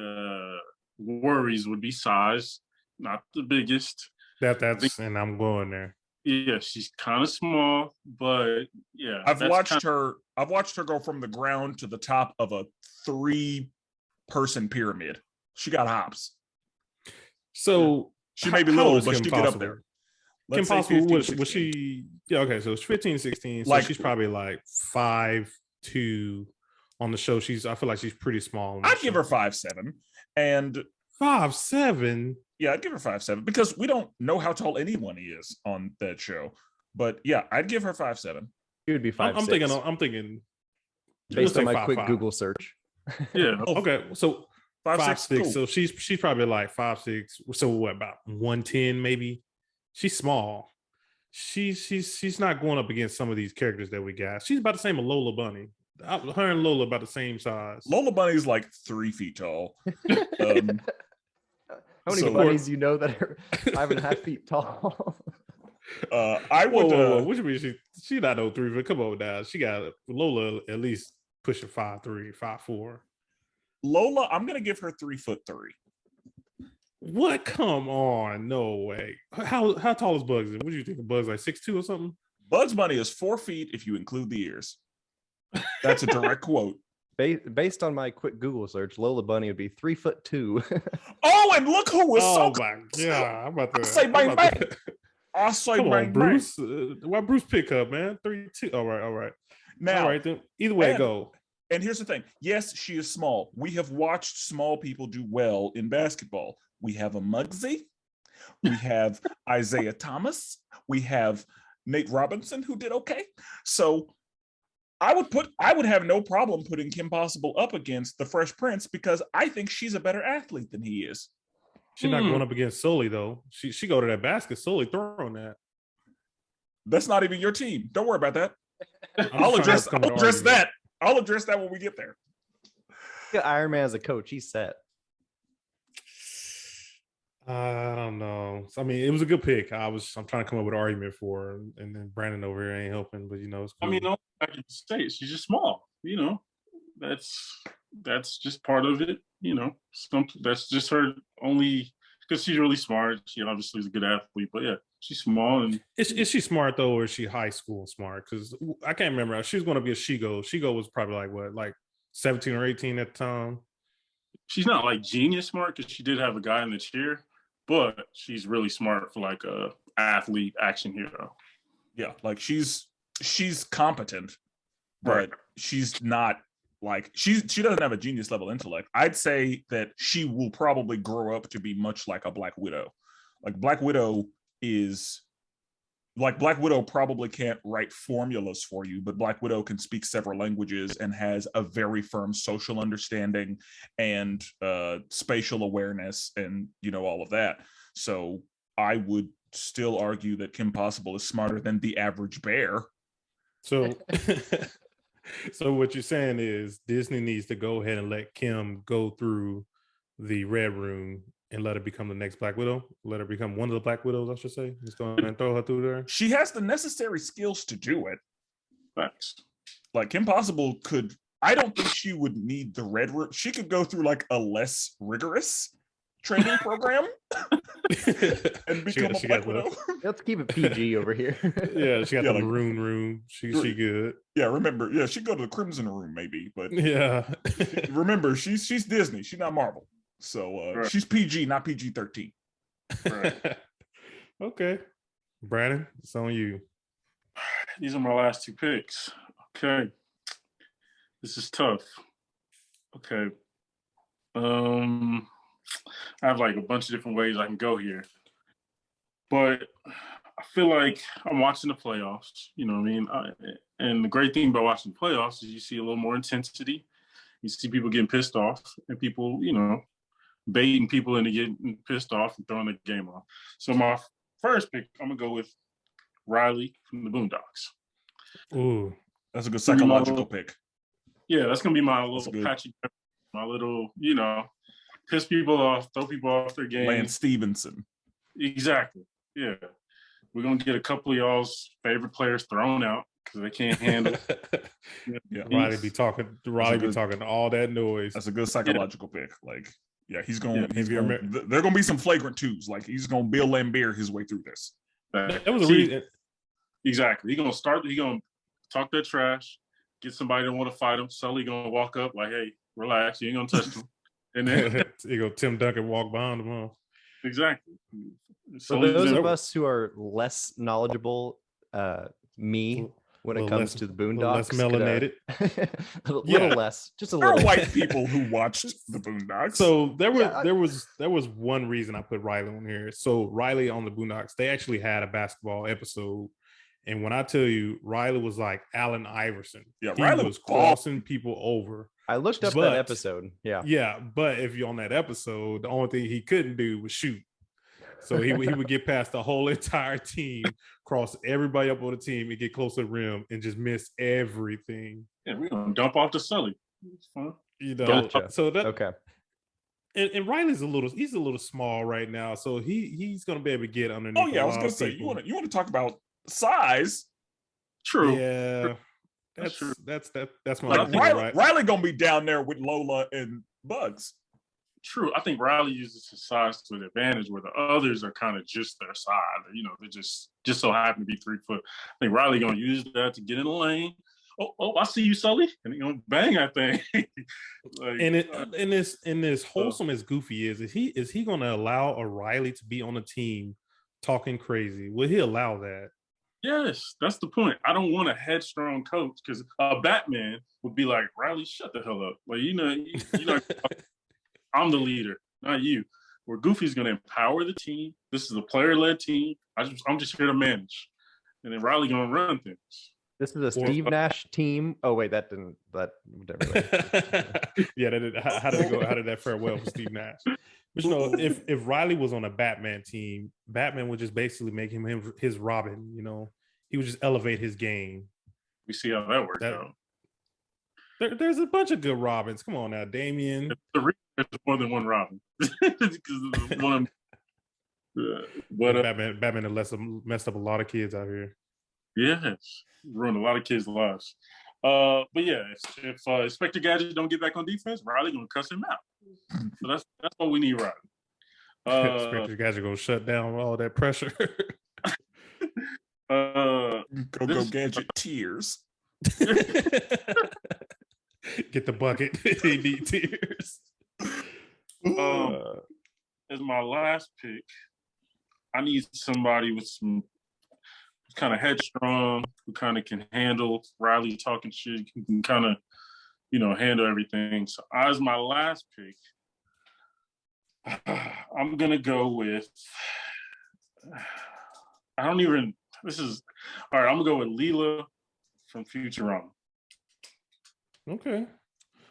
worries would be size, not the biggest. And I'm going there. Yeah, she's kind of small, but yeah. I've watched her go from the ground to the top of a 3-person pyramid. She got hops. So she may be little, but she get up there. Kim Possible, was she? Yeah, okay. So it's 15, 16. So she's probably like 5'2" on the show. I feel like she's pretty small. I'd give her 5'7", and 5'7". Yeah, I'd give her 5'7" because we don't know how tall anyone is on that show. But yeah, I'd give her 5'7". She would be 5'6". I'm thinking. Based on my quick Google search. Yeah. Okay. So 5'6". Cool. So she's probably like 5'6". So what, about 110 maybe? She's small. She's not going up against some of these characters that we got. She's about the same as Lola Bunny. Her and Lola about the same size. Lola Bunny's like 3 feet tall. How many bunnies you know that are 5.5 feet tall? I would. Which means she not no 3 feet. Come on now, she got Lola at least pushing 5'3", 5'4". Lola, I'm gonna give her 3'3". What? Come on, no way. How tall is Bugs? What do you think of Bugs? Like 6'2" or something? Bugs Bunny is 4 feet if you include the ears. That's a direct quote. Based on my quick Google search, Lola Bunny would be 3'2". Oh, and look who was so my God! I'm about to say bang bang. I say come bang on, bang. Bruce. Why Bruce pick up, man? 3'2". All right. Now, all right, then. Either way, go. And here's the thing. Yes, she is small. We have watched small people do well in basketball. We have a Muggsy. We have Isaiah Thomas. We have Nate Robinson, who did okay. So I would have no problem putting Kim Possible up against the Fresh Prince because I think she's a better athlete than he is. She's not going up against Sully though. She go to that basket, Sully throwing that. That's not even your team. Don't worry about that. I'll address that. I'll address that when we get there. Iron Man as a coach, he's set. I don't know. I mean, it was a good pick. I'm trying to come up with an argument for her, and then Brandon over here ain't helping. But it's cool. I mean, I can say she's just small. That's just part of it. That's just her only because she's really smart. She obviously is a good athlete, but yeah, she's small. And is she smart though, or is she high school smart? Because I can't remember. She was going to be a Shigo. Shigo was probably like 17 or 18 at the time. She's not like genius smart because she did have a guy in the cheer, but she's really smart for like a athlete action hero. Yeah, like she's competent, but she's not like she doesn't have a genius level intellect. I'd say that she will probably grow up to be much like a Black Widow. Black Widow probably can't write formulas for you, but Black Widow can speak several languages and has a very firm social understanding and spatial awareness and all of that. So I would still argue that Kim Possible is smarter than the average bear. So so what you're saying is Disney needs to go ahead and let Kim go through the Red Room and let her become the next Black Widow. Let her become one of the Black Widows, I should say. Just go and throw her through there. She has the necessary skills to do it. Thanks. Like Kim Possible could. I don't think she would need the Red Room. She could go through like a less rigorous training program and become a Black Widow. Let's keep it PG over here. Yeah, she got the Maroon Room. She good. Yeah, remember. Yeah, she'd go to the Crimson Room maybe, but yeah. Remember, she's Disney. She's not Marvel. So she's PG, not PG-13. Right. Okay. Brandon, it's on you. These are my last two picks. Okay. This is tough. Okay. I have like a bunch of different ways I can go here. But I feel like I'm watching the playoffs, you know what I mean? And the great thing about watching the playoffs is you see a little more intensity. You see people getting pissed off and people, baiting people into getting pissed off and throwing the game off. So my first pick, I'm going to go with Riley from the Boondocks. Ooh. That's a good psychological pick. Yeah, that's going to be my little patchy, my little, piss people off, throw people off their game. Lance Stevenson. Exactly. Yeah. We're going to get a couple of y'all's favorite players thrown out because they can't handle it. Yeah. Riley be talking all that noise. That's a good psychological pick. He's going there are going to be some flagrant twos. Like he's going to Bill Lambier his way through this. That was a reason. Exactly. He's going to talk that trash, get somebody to want to fight him. Sully going to walk up like, hey, relax. You ain't going to touch him. And then Tim Duncan walk behind him. Huh? Exactly. So those of us who are less knowledgeable, when it comes to the Boondocks, less melanated, less, just a there little. There are white people who watched the Boondocks. So there was one reason I put Riley on here. So Riley on the Boondocks, they actually had a basketball episode. And when I tell you, Riley was like Allen Iverson. Yeah, Riley was crossing people over. I looked up that episode. Yeah, but if you're on that episode, the only thing he couldn't do was shoot. So he would get past the whole entire team, cross everybody up on the team, and get close to the rim and just miss everything. Yeah, we're gonna dump off to Sully. It's fun. Gotcha. So that okay. And Riley's a little small right now, so he's gonna be able to get underneath. Oh yeah, I was gonna say you want to talk about size. True. Yeah. That's true. That's my Riley gonna be down there with Lola and Bugs. True. I think Riley uses his size to an advantage where the others are kind of just their size. They just so happen to be 3 foot. I think Riley gonna use that to get in the lane. Oh, I see you, Sully, and bang that thing. In this wholesome as Goofy is he gonna allow a Riley to be on a team talking crazy? Will he allow that? Yes, that's the point. I don't want a headstrong coach because a Batman would be like, Riley, shut the hell up. Like, I'm the leader, not you. Where Goofy's going to empower the team. This is a player-led team. I'm just here to manage. and then Riley gonna run things. This is a Steve Nash team. Oh wait, that didn't. Yeah, that did, how did it go? How did that fare well for Steve Nash? But you know, if Riley was on a Batman team, Batman would just basically make him his Robin. You know, he would just elevate his game. We see how that works out. There's a bunch of good Robins. Come on now, Damian. There's more than one Robin. One Batman has messed up a lot of kids out here. Yes, ruined a lot of kids' lives. But yeah, if Inspector Gadget don't get back on defense, Riley gonna cuss him out. So that's what we need, Riley. Inspector Gadget gonna shut down all that pressure. Go Gadget tears. Get the bucket. They need tears. As my last pick, I need somebody with some kind of headstrong, who kind of can handle Riley talking shit, who can kind of, handle everything. So as my last pick, I'm gonna go with. I'm gonna go with Leela from Futurama. Okay.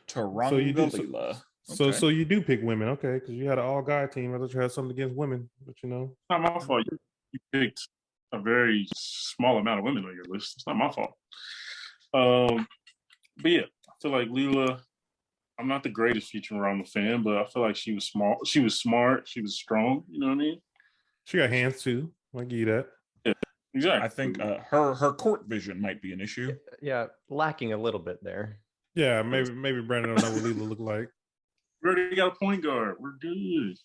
Leela. So you do pick women, okay? Because you had an all-guy team. I thought you had something against women, but It's not my fault. You picked a very small amount of women on your list. It's not my fault. But yeah, I feel like Leela. I'm not the greatest Futurama fan, but I feel like she was smart. She was smart. She was strong. You know what I mean? She got hands too. I give you that. Yeah, exactly. I think her court vision might be an issue. Yeah, lacking a little bit there. Yeah, maybe Brandon don't know what Leela look like. We already got a point guard. We're good.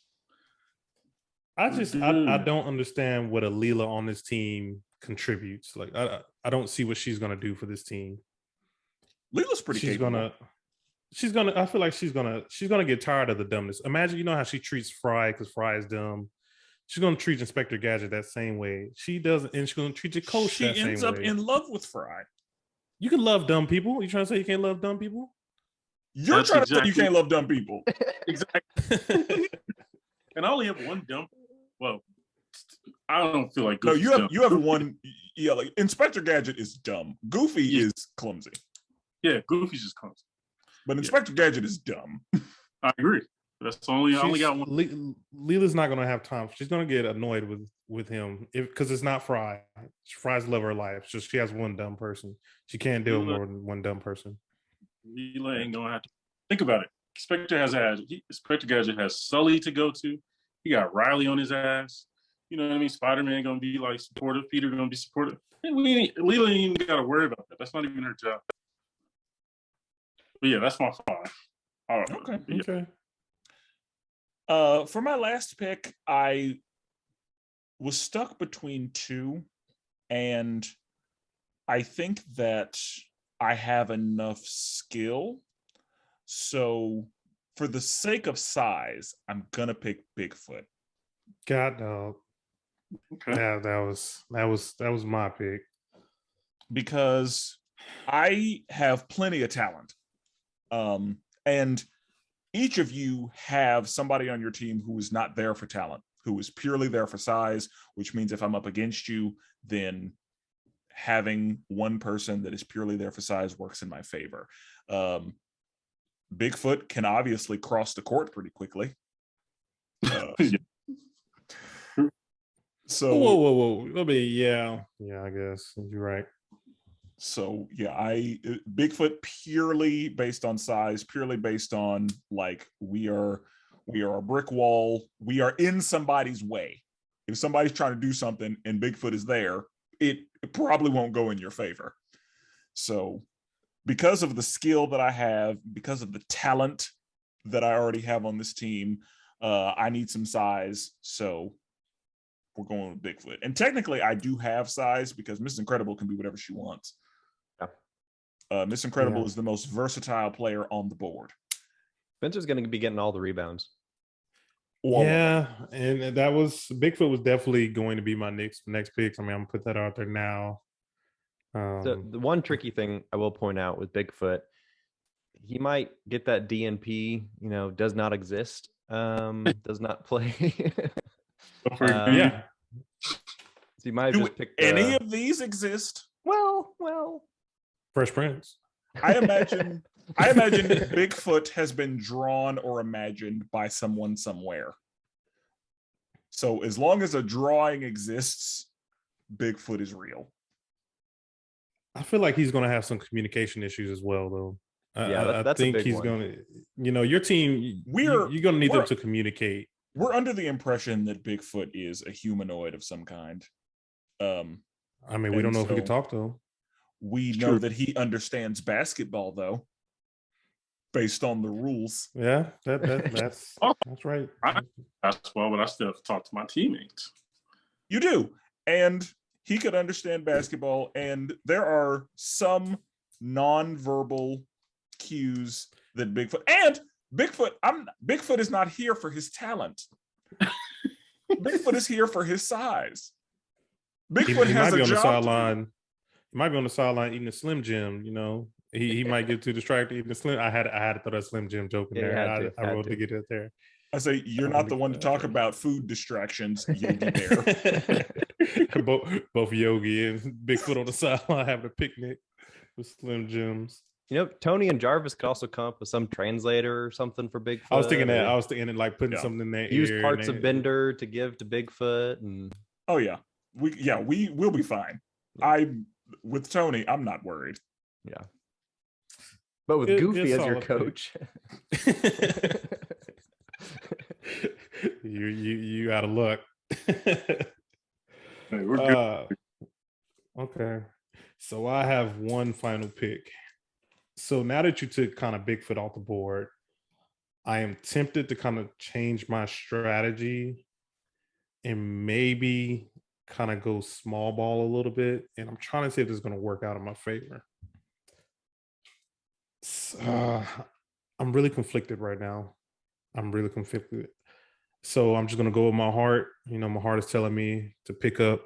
I don't understand what a Leela on this team contributes. Like I don't see what she's gonna do for this team. Leela's pretty capable. I feel like she's gonna get tired of the dumbness. Imagine, how she treats Fry because Fry is dumb. She's gonna treat Inspector Gadget that same way. She doesn't, and she's gonna treat your coach that same way. She ends up in love with Fry. You can love dumb people. You trying to say you can't love dumb people? You're trying to say you can't love dumb people. Exactly. And I only have one dumb. Well, I don't feel like Goofy's you have one. Yeah, like Inspector Gadget is dumb. Goofy is clumsy. Yeah, Goofy's just clumsy. But Inspector Gadget is dumb. I agree. That's I only got one. Leela's not going to have time. She's going to get annoyed with him because it's not Fry. Fry's the love of her life. She has one dumb person. She can't deal with more than one dumb person. Leela ain't going to have to think about it. Inspector Gadget has Sully to go to. He got Riley on his ass. You know what I mean? Spider-Man going to be like supportive. Peter going to be supportive. And Leela ain't even got to worry about that. That's not even her job. But yeah, that's my 5. All right. Okay. For my last pick, I was stuck between 2, and I think that I have enough skill. So for the sake of size, I'm gonna pick Bigfoot. God no. Okay. Yeah, that was my pick. Because I have plenty of talent. And each of you have somebody on your team who is not there for talent, who is purely there for size, which means if I'm up against you, then having one person that is purely there for size works in my favor. Bigfoot can obviously cross the court pretty quickly. So whoa. Yeah, I guess you're right. So yeah, Bigfoot purely based on size, purely based on like we are a brick wall. We are in somebody's way. If somebody's trying to do something and Bigfoot is there, it probably won't go in your favor. So because of the skill that I have, because of the talent that I already have on this team, I need some size. So we're going with Bigfoot. And technically I do have size because Miss Incredible can be whatever she wants. Miss Incredible is the most versatile player on the board. Spencer's going to be getting all the rebounds. Yeah, and that was Bigfoot was definitely going to be my next pick. I mean, I'm gonna put that out there now. So the one tricky thing I will point out with Bigfoot, he might get that DNP, does not exist, does not play. Yeah. you might have Do just picked any of these exist? Well. Fresh Prince. I imagine Bigfoot has been drawn or imagined by someone somewhere. So as long as a drawing exists, Bigfoot is real. I feel like he's going to have some communication issues as well, though. I think he's going to, your team, you're going to need them to communicate. We're under the impression that Bigfoot is a humanoid of some kind. I mean, we don't know if he can talk to him. We know that he understands basketball, though, based on the rules. Yeah, that's right. That's well, but I still have to talk to my teammates. You do, and he could understand basketball, and there are some non-verbal cues that Bigfoot is not here for his talent. Bigfoot is here for his size. Bigfoot has a job. He might be on the sideline eating a Slim Jim. He might get too distracted eating the Slim. I had to throw that Slim Jim joke in there. I wrote to get it there. I say you're not the one to talk about food distractions, Yogi Bear. both Yogi and Bigfoot on the sideline having a picnic with Slim Jims. Tony and Jarvis could also come up with some translator or something for Bigfoot. I was thinking that. I was thinking like putting something in there. Use parts of Bender to give to Bigfoot. And oh yeah, we will be fine. With Tony, I'm not worried. Yeah, but with Goofy as your coach, you out of luck. Hey, we're good. Okay, so I have one final pick. So now that you took kind of Bigfoot off the board, I am tempted to kind of change my strategy and maybe kind of go small ball a little bit. And I'm trying to see if this is going to work out in my favor. I'm really conflicted right now. So I'm just going to go with my heart. My heart is telling me to pick up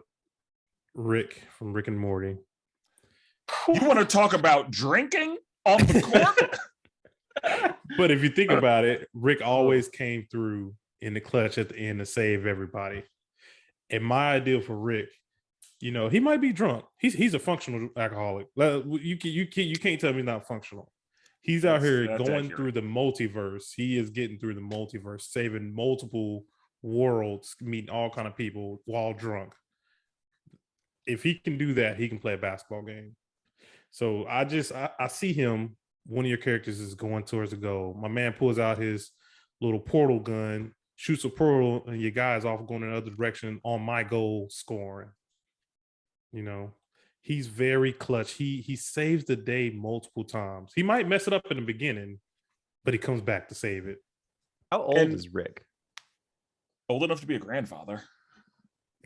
Rick from Rick and Morty. You want to talk about drinking on the court? But if you think about it, Rick always came through in the clutch at the end to save everybody. And my ideal for Rick, he might be drunk. He's a functional alcoholic. You can't tell me he's not functional. He's out here going through the multiverse. He is getting through the multiverse, saving multiple worlds, meeting all kind of people while drunk. If he can do that, he can play a basketball game. So I see him. One of your characters is going towards the goal. My man pulls out his little portal gun, shoots a portal, and your guy's off going in another direction on my goal scoring. He's very clutch. He saves the day multiple times. He might mess it up in the beginning, but he comes back to save it. How old is Rick? Old enough to be a grandfather.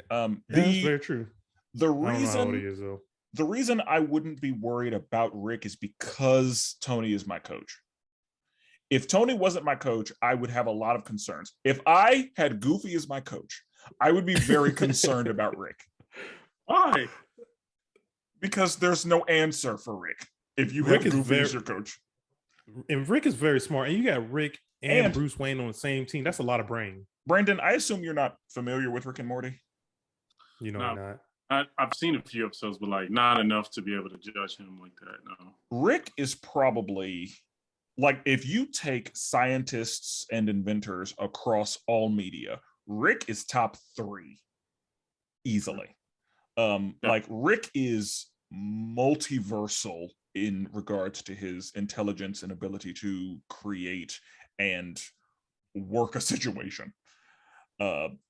That's very true. The I don't know how old he is, though. The reason I wouldn't be worried about Rick is because Tony is my coach. If Tony wasn't my coach, I would have a lot of concerns. If I had Goofy as my coach, I would be very concerned about Rick. Why? Because there's no answer for Rick if you have Goofy as your coach. And Rick is very smart. And you got Rick and Bruce Wayne on the same team. That's a lot of brain. Brandon, I assume you're not familiar with Rick and Morty? You're not. I've seen a few episodes, but not enough to be able to judge him like that. No. Rick is probably if you take scientists and inventors across all media, Rick is top 3 easily. Rick is multiversal in regards to his intelligence and ability to create and work a situation.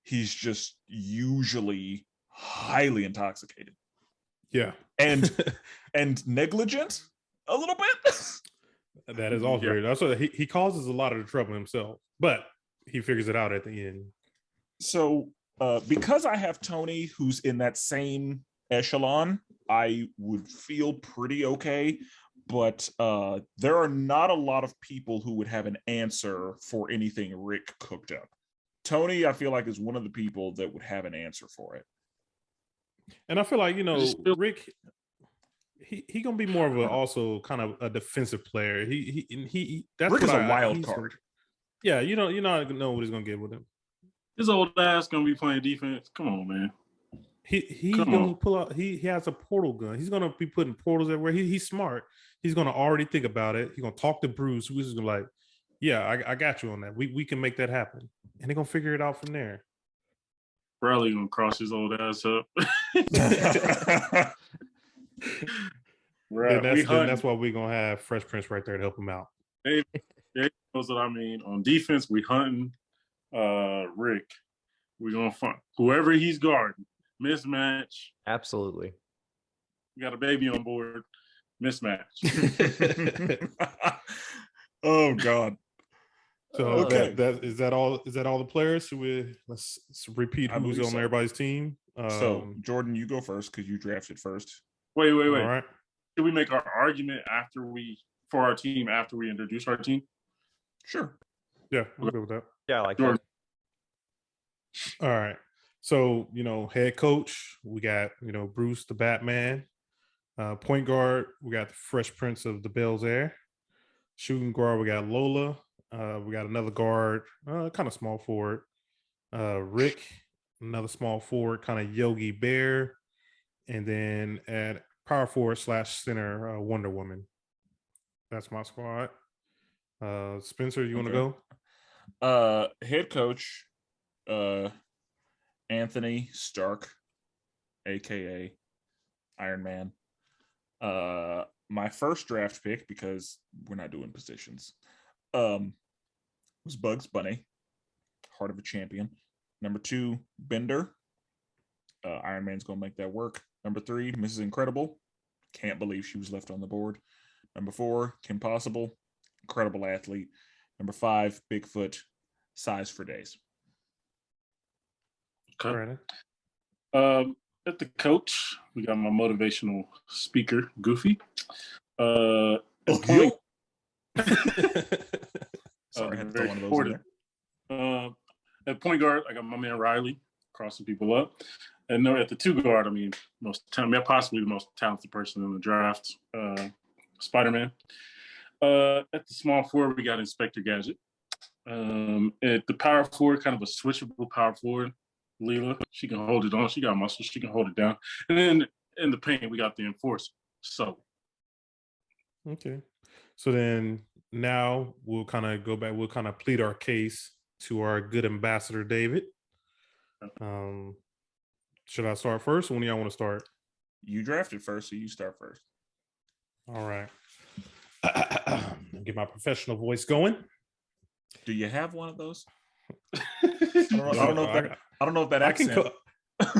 He's just usually highly intoxicated. Yeah. And negligent a little bit. That is also weird. Also, he causes a lot of the trouble himself, but he figures it out at the end. So because I have Tony who's in that same echelon, I would feel pretty okay. But there are not a lot of people who would have an answer for anything Rick cooked up. Tony, I feel like, is one of the people that would have an answer for it. And I feel like, Rick, he gonna be more of also kind of a defensive player. That's Rick is a wild card. Yeah, you don't know what he's gonna get with him. His old ass gonna be playing defense. Come on, man. He's Come gonna on. pull out. He has a portal gun. He's gonna be putting portals everywhere. He's smart. He's gonna already think about it. He's gonna talk to Bruce, who's just gonna like, yeah, I got you on that. We can make that happen, and they're gonna figure it out from there. Bradley gonna cross his old ass up. Then Right. that's why we're gonna have Fresh Prince right there to help him out. Dave knows what I mean. On defense, we hunting Rick. We're gonna find whoever he's guarding. Mismatch. Absolutely. We got a baby on board. Mismatch. Oh God. So Okay. is that all the players? Let's repeat I who's believe on so. everybody's team. So Jordan, you go first because you drafted first. Wait. All right. Should we make our argument for our team after we introduce our team? Sure. Yeah, I'm good with that. Yeah, I like Jordan. that. All right. So, head coach, we got, Bruce the Batman. Point guard, we got the Fresh Prince of the Bel Air. Shooting guard, we got Lola. We got another guard, kind of small forward. Rick, another small forward, kind of Yogi Bear. And then at power forward / center, Wonder Woman. That's my squad. Spencer, you want to go? Head coach, Anthony Stark, aka Iron Man. My first draft pick, because we're not doing positions, was Bugs Bunny, Heart of a Champion. Number 2, Bender. Iron Man's gonna make that work. Number 3, Mrs. Incredible. Can't believe she was left on the board. Number 4, Kim Possible. Incredible athlete. Number 5, Bigfoot. Size for days. Okay. At the coach, we got my motivational speaker, Goofy. At point, sorry, I had to throw one of those in there. At point guard, I got my man Riley crossing people up. And at the 2 guard, possibly the most talented person in the draft, Spider-Man. At the small forward, we got Inspector Gadget. At the power forward, kind of a switchable power forward, Leela. She can hold it on. She got muscles. She can hold it down. And then in the paint, we got the enforcer. So. Okay. So then now we'll kind of go back. We'll kind of plead our case to our good ambassador, David. Should I start first? When do y'all want to start? You drafted first, so you start first. All right. Get my professional voice going. Do you have one of those? I don't know if that accent.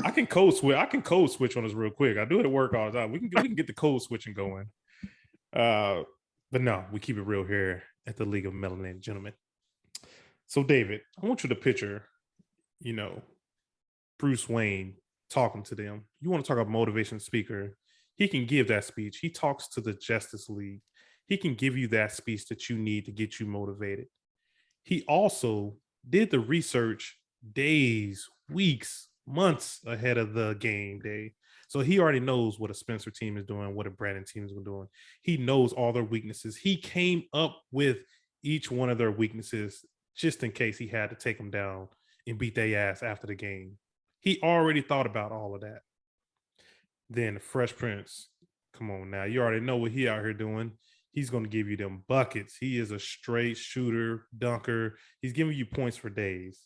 I can code switch. I can code switch on this real quick. I do it at work all the time. We can get the code switching going. But no, we keep it real here at the League of Melanated Gentlemen. So, David, I want you to picture, Bruce Wayne talking to them. You want to talk about motivation speaker? He can give that speech. He talks to the Justice League. He can give you that speech that you need to get you motivated. He also did the research days, weeks, months ahead of the game day. So he already knows what a Spencer team is doing, what a Brandon team is doing. He knows all their weaknesses. He came up with each one of their weaknesses just in case he had to take them down and beat their ass after the game. He already thought about all of that. Then Fresh Prince, come on now. You already know what he out here doing. He's going to give you them buckets. He is a straight shooter, dunker. He's giving you points for days.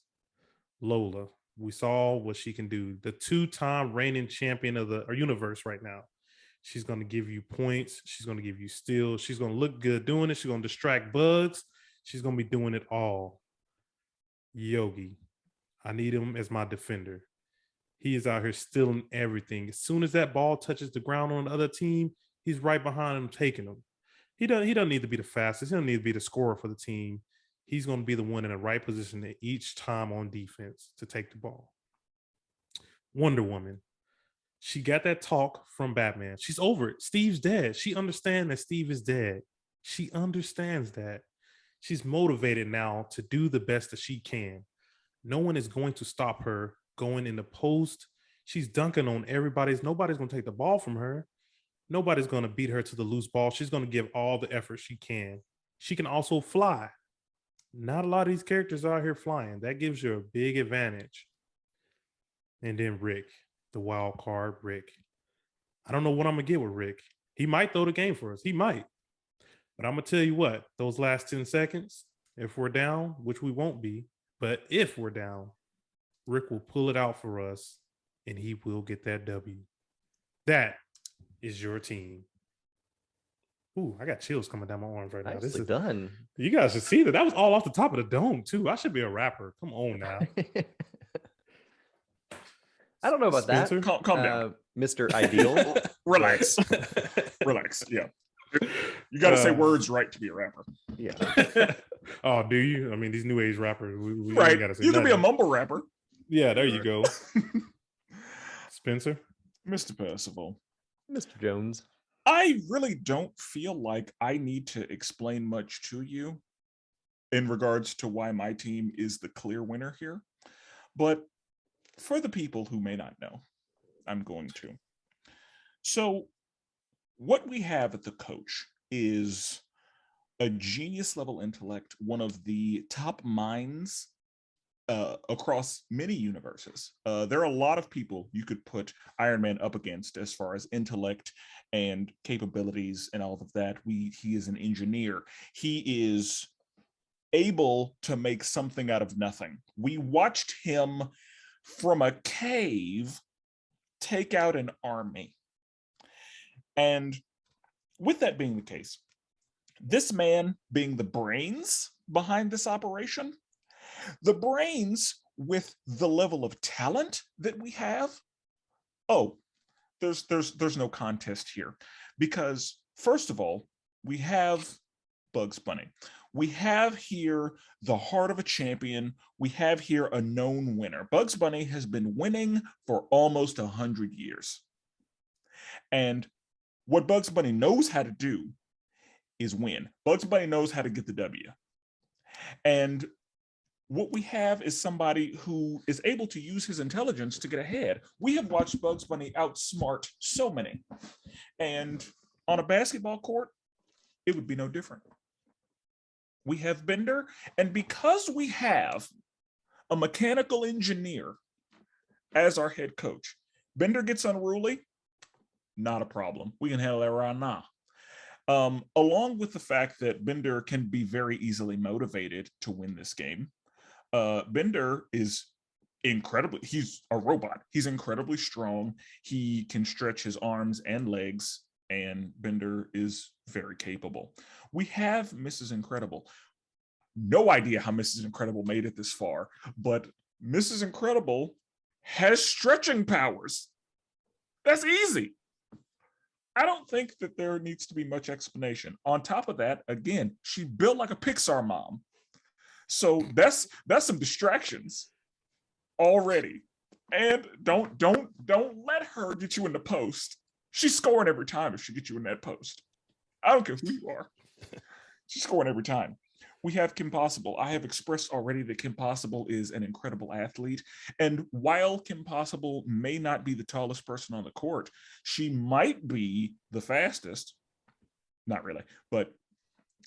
Lola, we saw what she can do. The 2-time reigning champion of the universe right now. She's going to give you points. She's going to give you steals. She's going to look good doing it. She's going to distract bugs. She's going to be doing it all. Yogi, I need him as my defender. He is out here stealing everything. As soon as that ball touches the ground on the other team, he's right behind him taking them. He doesn't need to be the fastest. He doesn't need to be the scorer for the team. He's going to be the one in the right position at each time on defense to take the ball. Wonder Woman. She got that talk from Batman. She's over it. Steve's dead. She understands that Steve is dead. She understands that. She's motivated now to do the best that she can. No one is going to stop her going in the post. She's dunking on everybody's. Nobody's going to take the ball from her. Nobody's going to beat her to the loose ball. She's going to give all the effort she can. She can also fly. Not a lot of these characters are out here flying. That gives you a big advantage. And then Rick. the wild card, Rick. I don't know what I'm going to get with Rick. He might throw the game for us. He might. But I'm going to tell you what, those last 10 seconds, if we're down, which we won't be, but if we're down, Rick will pull it out for us and he will get that W. That is your team. Ooh, I got chills coming down my arms right now. Nicely This is done. You guys should see that. That was all off the top of the dome, too. I should be a rapper. Come on now. I don't know about Spencer? that. Calm down. Mr. Ideal. Relax. Relax. Yeah. You got to say words right to be a rapper. Yeah. Oh, do you? I mean, these new age rappers. We Right. gotta say You can be a nothing. mumble rapper. Yeah, there you go. Spencer? Mr. Percival. Mr. Jones. I really don't feel like I need to explain much to you in regards to why my team is the clear winner here. But for the people who may not know, I'm going to. So what we have at the coach is a genius level intellect, one of the top minds across many universes. There are a lot of people you could put Iron Man up against as far as intellect and capabilities and all of that. He is an engineer. He is able to make something out of nothing. We watched him from a cave take out an army. And with that being the case, this man being the brains behind this operation, the brains with the level of talent that we have, there's no contest here. Because first of all, we have Bugs Bunny. We have here the heart of a champion. We have here a known winner. Bugs Bunny has been winning for almost 100 years. And what Bugs Bunny knows how to do is win. Bugs Bunny knows how to get the W. And what we have is somebody who is able to use his intelligence to get ahead. We have watched Bugs Bunny outsmart so many. And on a basketball court, it would be no different. We have Bender, and because we have a mechanical engineer as our head coach, Bender gets unruly, not a problem. We can handle that right now. Along with the fact that Bender can be very easily motivated to win this game. Bender is he's a robot. He's incredibly strong. He can stretch his arms and legs, and Bender is very capable. We have Mrs. Incredible. No idea how Mrs. Incredible made it this far, but Mrs. Incredible has stretching powers. That's easy. I don't think that there needs to be much explanation. On top of that, again, she built like a Pixar mom. So that's some distractions already. And don't let her get you in the post. She's scoring every time if she gets you in that post. I don't care who you are. She's scoring every time. We have Kim Possible. I have expressed already that Kim Possible is an incredible athlete. And while Kim Possible may not be the tallest person on the court, she might be the fastest. Not really, but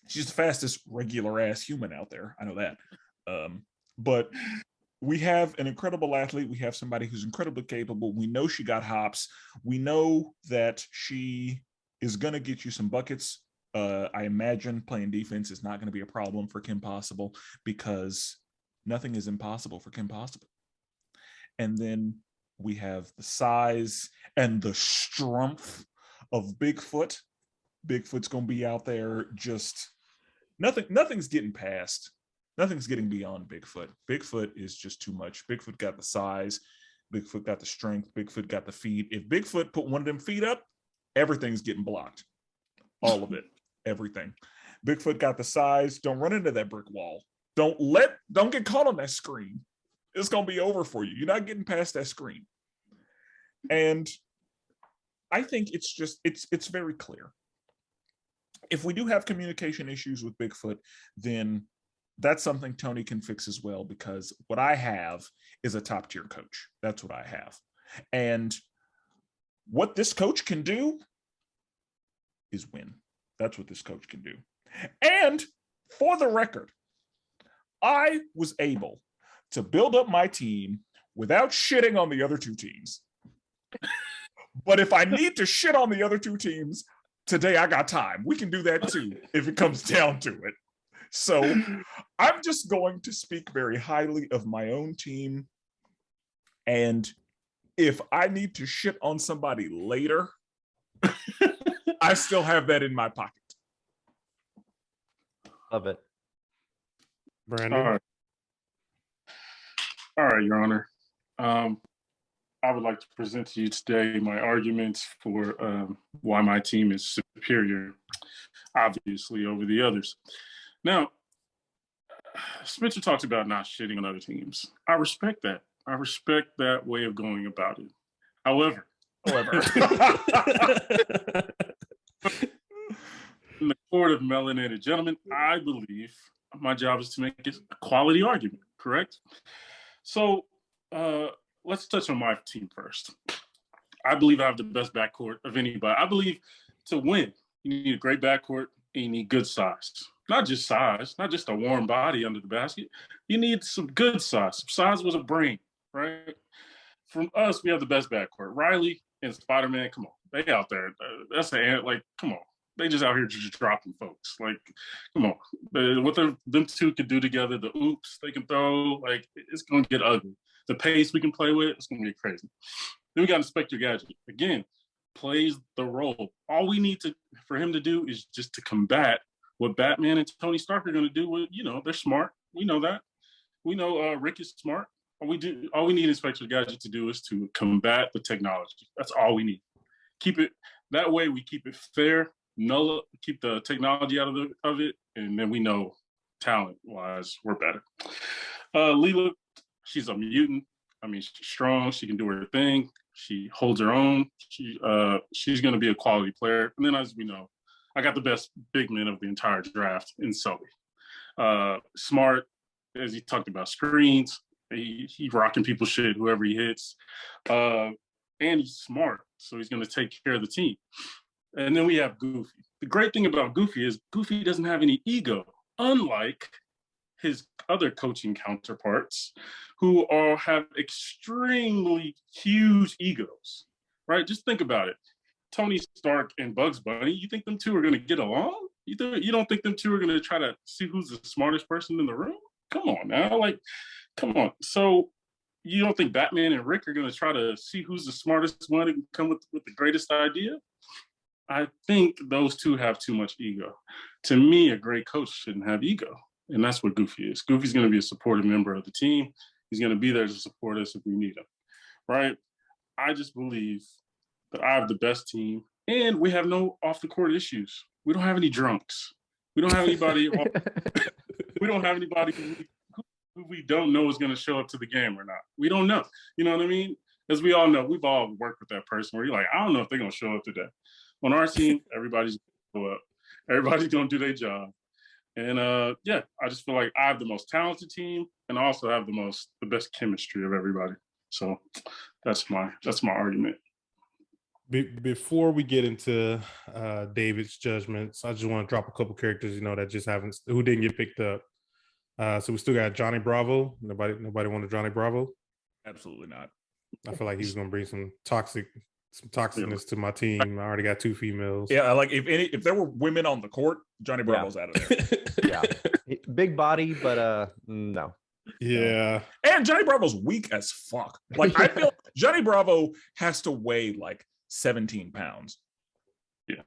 she's the fastest regular ass human out there. I know that. But we have an incredible athlete. We have somebody who's incredibly capable. We know she got hops. We know that she is going to get you some buckets. I imagine playing defense is not going to be a problem for Kim Possible because nothing is impossible for Kim Possible. And then we have the size and the strength of Bigfoot. Bigfoot's going to be out there just nothing's getting past. Nothing's getting beyond Bigfoot. Bigfoot is just too much. Bigfoot got the size. Bigfoot got the strength. Bigfoot got the feet. If Bigfoot put one of them feet up, everything's getting blocked. All of it. Everything. Bigfoot got the size. Don't run into that brick wall. Don't get caught on that screen. It's going to be over for you. You're not getting past that screen. And I think it's very clear. If we do have communication issues with Bigfoot, then that's something Tony can fix as well, because what I have is a top tier coach. That's what I have. And what this coach can do is win. That's what this coach can do. And for the record, I was able to build up my team without shitting on the other two teams. But if I need to shit on the other two teams, today I got time. We can do that too if it comes down to it. So I'm just going to speak very highly of my own team. And if I need to shit on somebody later, I still have that in my pocket. Love it. Brandon. All right, Your Honor. I would like to present to you today my arguments for why my team is superior, obviously, over the others. Now, Spencer talked about not shitting on other teams. I respect that. I respect that way of going about it. However, in the court of melanated gentlemen, I believe my job is to make a quality argument, correct? So let's touch on my team first. I believe I have the best backcourt of anybody. I believe to win, you need a great backcourt and you need good size. Not just size, not just a warm body under the basket. You need some good size. Some size with a brain, right? From us, we have the best backcourt. Riley and Spider-Man, come on. They out there. That's come on. They just out here just dropping folks. Like, come on. What them two could do together, the oops they can throw, like, it's going to get ugly. The pace we can play with, it's going to get crazy. Then we got Inspector Gadget. Again, plays the role. All we need for him to do is just to combat what Batman and Tony Stark are going to do. With, they're smart. We know that. We know Rick is smart. All we need Inspector Gadget to do is to combat the technology. That's all we need. Keep it that way. We keep it fair. Keep the technology out of it, and then we know talent-wise we're better. Leela, she's a mutant. I mean, she's strong. She can do her thing. She holds her own. She's going to be a quality player. And then, as we know, I got the best big men of the entire draft in Sully. Smart, as he talked about screens. He rocking people's shit, whoever he hits. And he's smart, so he's going to take care of the team. And then we have Goofy. The great thing about Goofy is Goofy doesn't have any ego, unlike his other coaching counterparts who have extremely huge egos, right? Just think about it. Tony Stark and Bugs Bunny, you think them two are going to get along? You don't think them two are going to try to see who's the smartest person in the room? Come on now, come on. So you don't think Batman and Rick are going to try to see who's the smartest one and come with the greatest idea? I think those two have too much ego. To me, a great coach shouldn't have ego. And that's what Goofy is. Goofy's going to be a supportive member of the team. He's going to be there to support us if we need him, right? I just believe that I have the best team, and we have no off-the-court issues. We don't have any drunks. We don't have anybody. We don't have anybody who we don't know is going to show up to the game or not. We don't know. You know what I mean? As we all know, we've all worked with that person where you're like, I don't know if they're going to show up today. On our team, everybody's going to go up. Everybody's going to do their job. And I just feel like I have the most talented team, and I also have the best chemistry of everybody. So that's my argument. Before we get into David's judgments, I just want to drop a couple characters that who didn't get picked up. So we still got Johnny Bravo. Nobody wanted Johnny Bravo. Absolutely not. I feel like he's going to bring some toxicness to my team. I already got 2 females. Yeah, like if there were women on the court, Johnny Bravo's out of there. Yeah, big body, but no. Yeah, and Johnny Bravo's weak as fuck. Like I feel Johnny Bravo has to weigh like 17 pounds. Yeah,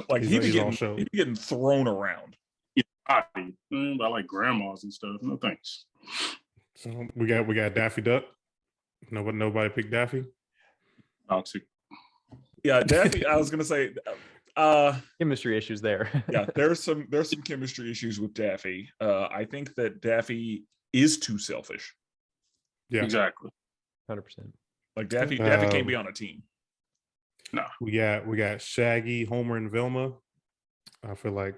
like he'd be getting thrown around. Body by like grandmas and stuff. No thanks. So we got Daffy Duck. Nobody picked Daffy. Toxic. Yeah, Daffy. I was gonna say chemistry issues there. Yeah, there's some chemistry issues with Daffy. I think that Daffy is too selfish. Yeah, exactly. 100%. Like Daffy can't be on a team. No. We got Shaggy, Homer, and Velma. I feel like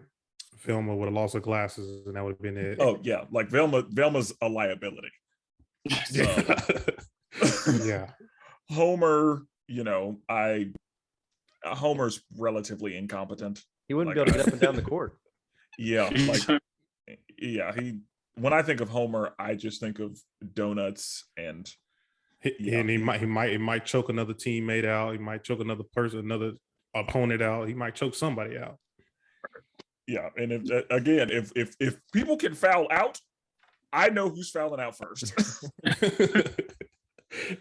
Velma would have lost her glasses, and that would have been it. Oh yeah, like Velma's a liability. Yeah. Homer, Homer's relatively incompetent. He wouldn't be able to get up and down the court. Yeah, when I think of Homer, I just think of donuts and And he might choke another teammate out. He might choke another person, another opponent out. He might choke somebody out. Yeah, and if people can foul out, I know who's fouling out first.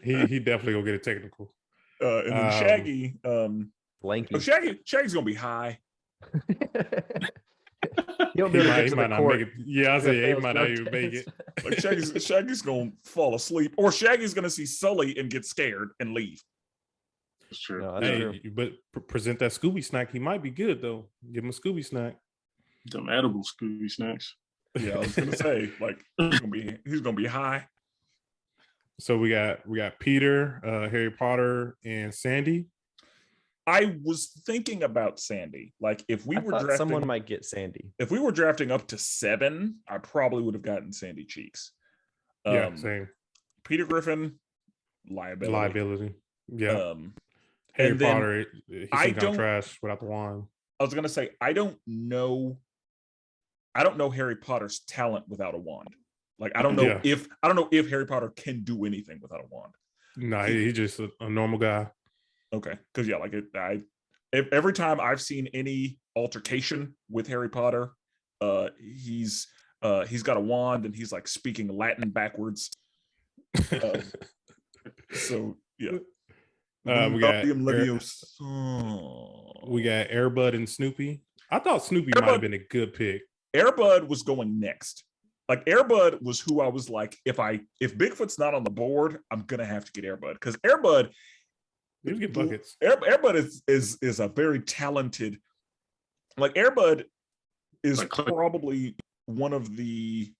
he definitely gonna get a technical. And then Shaggy, lanky. Shaggy's gonna be high. He might not make it. Yeah, I say he might not even make it. Like Shaggy's gonna fall asleep, or Shaggy's gonna see Sully and get scared and leave. That's true. No, that's true. But present that Scooby snack. He might be good though. Give him a Scooby snack. Them edible Scooby snacks. Yeah, I was gonna say, like, he's gonna be high. So we got Peter, Harry Potter, and Sandy. I was thinking about Sandy. Like, if we were drafting, someone might get Sandy. If we were drafting up to 7, I probably would have gotten Sandy Cheeks. Yeah, same. Peter Griffin, liability. Yeah. Harry Potter, he's kind of trash without the wand. I was gonna say, I don't know Harry Potter's talent without a wand. Like, I don't know if Harry Potter can do anything without a wand. No, he's just a normal guy. Okay, because every time I've seen any altercation with Harry Potter, he's got a wand and he's like speaking Latin backwards. So yeah. We got Air Bud and Snoopy. I thought Snoopy might have been a good pick. Air Bud was going next. Like, Air Bud was who I was like, if Bigfoot's not on the board, I'm gonna have to get Air Bud, because Air Bud, he get buckets. Air Bud is a very talented. Like, Air Bud is probably one of the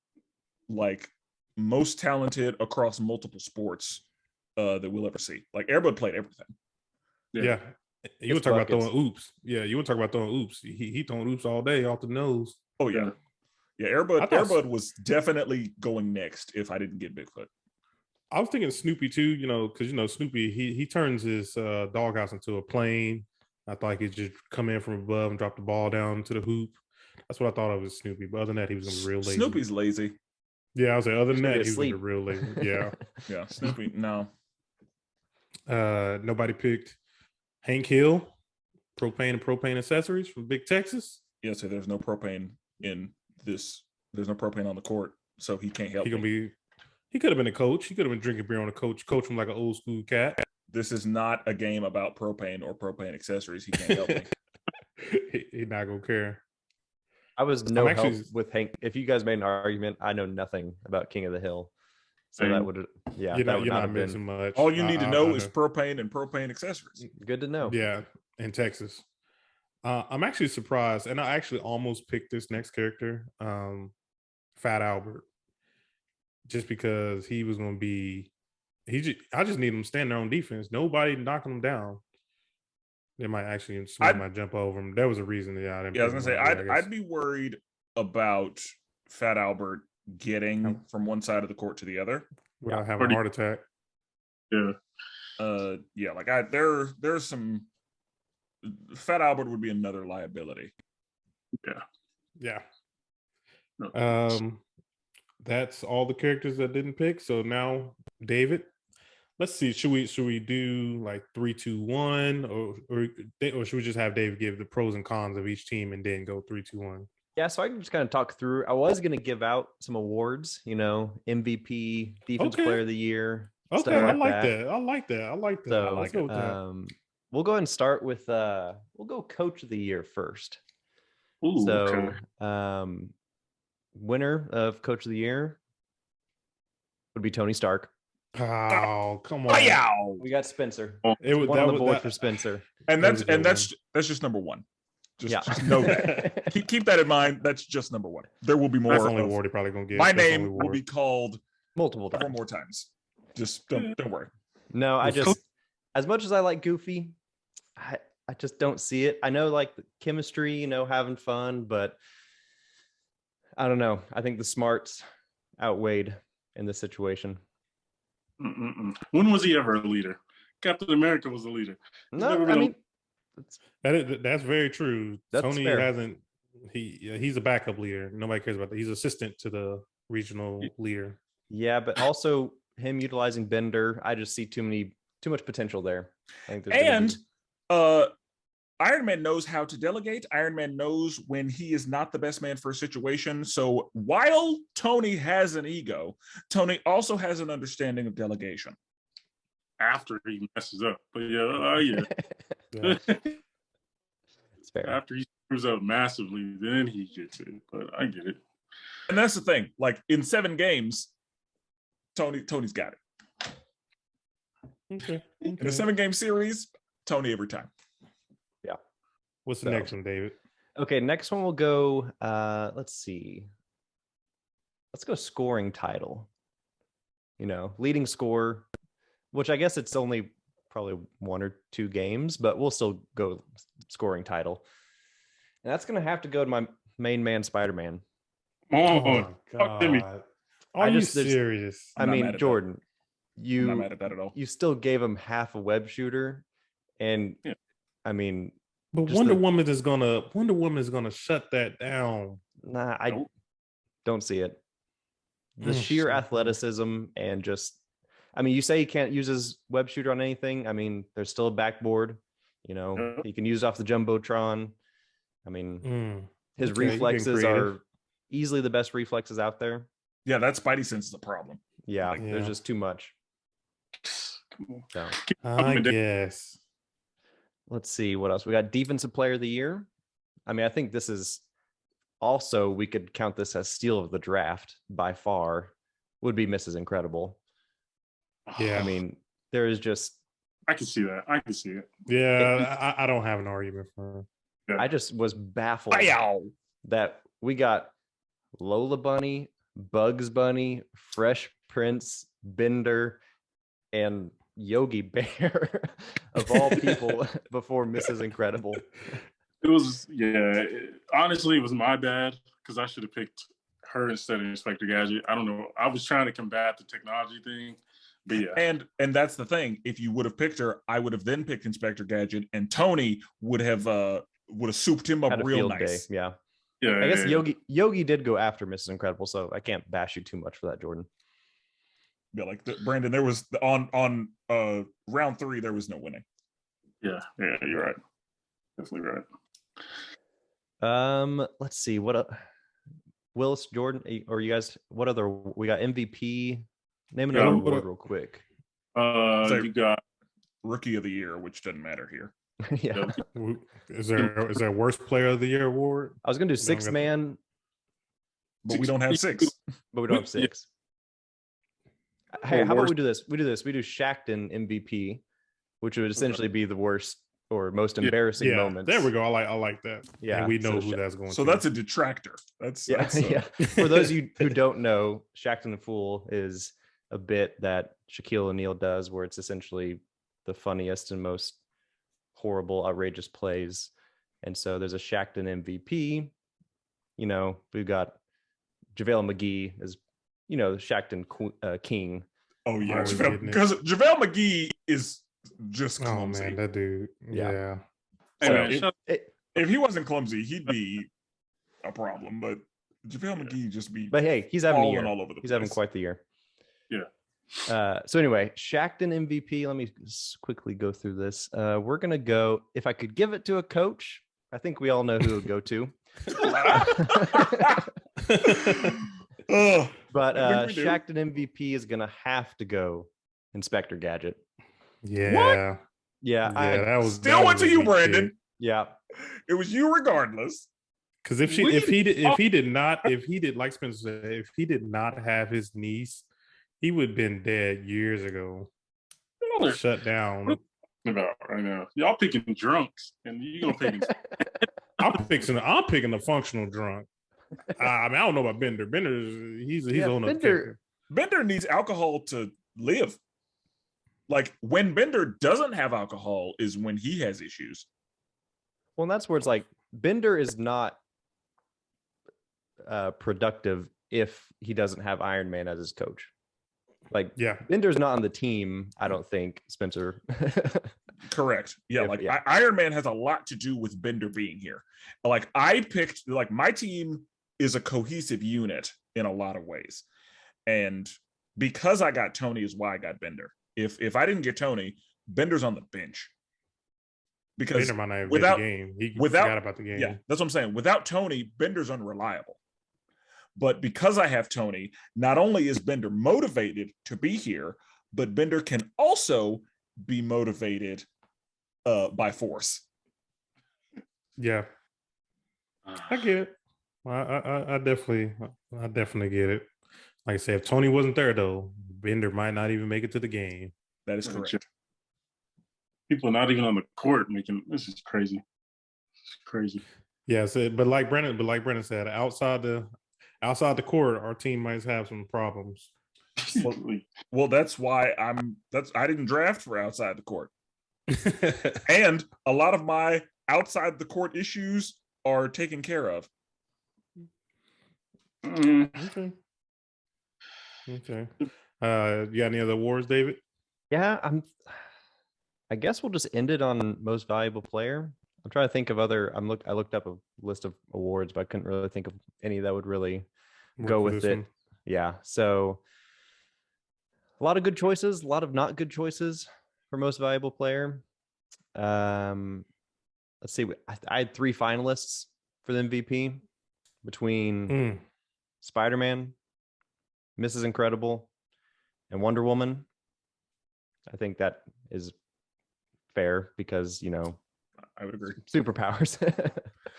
most talented across multiple sports that we'll ever see. Like, Air Bud played everything. Yeah. You would talk about throwing oops. Yeah, you would talk about throwing oops. He throwing oops all day off the nose. Oh yeah. Yeah, Air Bud was definitely going next if I didn't get Bigfoot. I was thinking Snoopy too, because Snoopy he turns his doghouse into a plane. I thought he could just come in from above and drop the ball down to the hoop. That's what I thought of as Snoopy. But other than that, he was gonna be real lazy. Snoopy's lazy. Yeah, I was like, other than that, he was gonna be real lazy. Yeah. Yeah, Snoopy, no. Nobody picked Hank Hill, propane and propane accessories from Big Texas. Yeah, so there's no propane in this. There's no propane on the court, so he can't help. He could have been a coach. He could have been drinking beer on a coach from like an old school cat. This is not a game about propane or propane accessories. He can't help me. He's not gonna care. I was help with Hank. If you guys made an argument, I know nothing about King of the Hill. So that would, yeah, you're not missing much. All you need to know is propane and propane accessories. Good to know. Yeah, in Texas. I'm actually surprised, and I actually almost picked this next character, Fat Albert, just because he was going to be. I just need him standing there on defense. Nobody knocking him down. They might actually might jump over him. There was a reason. Yeah, I was gonna say I'd be worried about Fat Albert getting from one side of the court to the other without having a heart attack. Yeah. There's some. Fat Albert would be another liability. Yeah. That's all the characters that didn't pick. So now, David, let's see. Should we do like 3, 2, 1, or should we just have David give the pros and cons of each team and then go 3, 2, 1? Yeah, so I can just kind of talk through. I was going to give out some awards, MVP, Defense Player of the Year. Okay, I like that. I like that. So, let's go with that. We'll go ahead and start with we'll go Coach of the Year first. Ooh, so okay. Winner of Coach of the Year would be Tony Stark. Oh, come on. We got Spencer. It was one on the board for Spencer. And that's just number one. Just know that. keep that in mind. That's just number one. There will be more. That's the only award he probably gonna get. My name will be called multiple times. 4 more times. Just don't worry. No, as much as I like Goofy, I just don't see it. I know, like, the chemistry, having fun, but I don't know. I think the smarts outweighed in this situation. When was he ever a leader? Captain America was a leader. That's very true. Tony fair. hasn't. He's a backup leader. Nobody cares about that. He's assistant to the regional leader. Yeah, but also him utilizing Bender, I just see too much potential there. I think and Iron Man knows how to delegate. Iron Man knows when he is not the best man for a situation. So while Tony has an ego, Tony also has an understanding of delegation. After he messes up, but yeah. It's fair. After he screws up massively, then he gets it. But I get it. And that's the thing. Like in 7 games, Tony's got it. Okay. In a 7-game series, Tony every time. Yeah. What's the next one, David? Okay, next one will go. Let's see. Let's go scoring title. Leading score, which I guess it's only probably 1 or 2 games, but we'll still go scoring title. And that's going to have to go to my main man, Spider-Man. Oh my God. Are you serious? I mean, Jordan, I'm not mad at that at all. You still gave him half a web shooter. And I mean, but Wonder Woman is gonna shut that down. Nah, I don't see it. The sheer athleticism and just, I mean, you say he can't use his web shooter on anything. I mean, there's still a backboard. He can use it off the Jumbotron. I mean, his reflexes are easily the best reflexes out there. Yeah, that Spidey sense is a problem. Yeah, there's just too much. So, I guess. Let's see what else we got. Defensive Player of the Year. I mean, I think this is also, we could count this as steal of the draft by far. Would be Mrs. Incredible. Yeah, I mean, there is just. I can see that. I can see it. Yeah, I don't have an argument for him. Yeah. I just was baffled that we got Lola Bunny, Bugs Bunny, Fresh Prince, Bender, and Yogi Bear of all people before Mrs. Incredible. It was, honestly, it was my bad because I should have picked her instead of Inspector Gadget. I don't know. I was trying to combat the technology thing, but yeah. And that's the thing. If you would have picked her, I would have then picked Inspector Gadget, and Tony would have souped him up real nice. Day. Yeah. I guess Yogi did go after Mrs. Incredible, so I can't bash you too much for that, Jordan. Yeah, like Brandon, there was on round 3, there was no winning. Yeah, you're right. Definitely right. Let's see what Willis, Jordan, or you guys, what other we got? MVP. Name another award real quick. You got Rookie of the Year, which doesn't matter here. Yeah. Is there a worst player of the year award? I was gonna do 6 man, but we don't have 6. But we don't have 6. Hey, how about we do this? We do Shaqtin MVP, which would essentially be the worst or most embarrassing moments. There we go. I like that. Yeah, and we know who that's going to. So that's a detractor. That's For those of you who don't know, Shaqtin' the Fool is a bit that Shaquille O'Neal does, where it's essentially the funniest and most horrible, outrageous plays. And so there's a Shaqtin' MVP. We've got JaVale McGee as Shaqtin' King. Oh yeah, because JaVale McGee is just clumsy. Oh man, that dude. Yeah. So if he wasn't clumsy, he'd be a problem. But JaVale McGee just be. But hey, he's having a year. All over the he's place. having quite the year. Yeah. So anyway, Shaqtin' MVP. Let me quickly go through this. We're gonna go. If I could give it to a coach, I think we all know who it would go to. But Shaqtin' MVP is gonna have to go Inspector Gadget. Yeah. What? Yeah. That was still went to you, Brandon. Kid. Yeah. It was you regardless. Because if he did not have his niece, he would have been dead years ago. Shut down. About right now, y'all picking drunks, and you gonna pick. I'm picking a functional drunk. I mean, I don't know about Bender. He's on a kicker. Bender needs alcohol to live. Like when Bender doesn't have alcohol is when he has issues. Well, and that's where it's like Bender is not productive if he doesn't have Iron Man as his coach. Like, Bender's not on the team, I don't think, Spencer. Correct. Yeah, Iron Man has a lot to do with Bender being here. Like I picked, like my team is a cohesive unit in a lot of ways. And because I got Tony is why I got Bender. If I didn't get Tony, Bender's on the bench. Because Bender might not even without get the game. He without forgot about the game. Yeah, that's what I'm saying. Without Tony, Bender's unreliable. But because I have Tony, not only is Bender motivated to be here, but Bender can also be motivated by force. Yeah, I get it. I definitely get it. Like I said, if Tony wasn't there though, Bender might not even make it to the game. That is correct. People are not even on the court making this is crazy. It's crazy. Yeah, so, but like Brennan said, outside the court, our team might have some problems. Well, that's why I didn't draft for outside the court. And a lot of my outside the court issues are taken care of. Okay. You got any other awards, David? Yeah, I guess we'll just end it on most valuable player. I'm trying to think of other. I looked up a list of awards, but I couldn't really think of any that would really go with it. Yeah, so a lot of good choices, a lot of not good choices for most valuable player. Let's see. I had 3 finalists for the MVP between Spider-Man, Mrs. Incredible, and Wonder Woman. I think that is fair because, I would agree. Superpowers.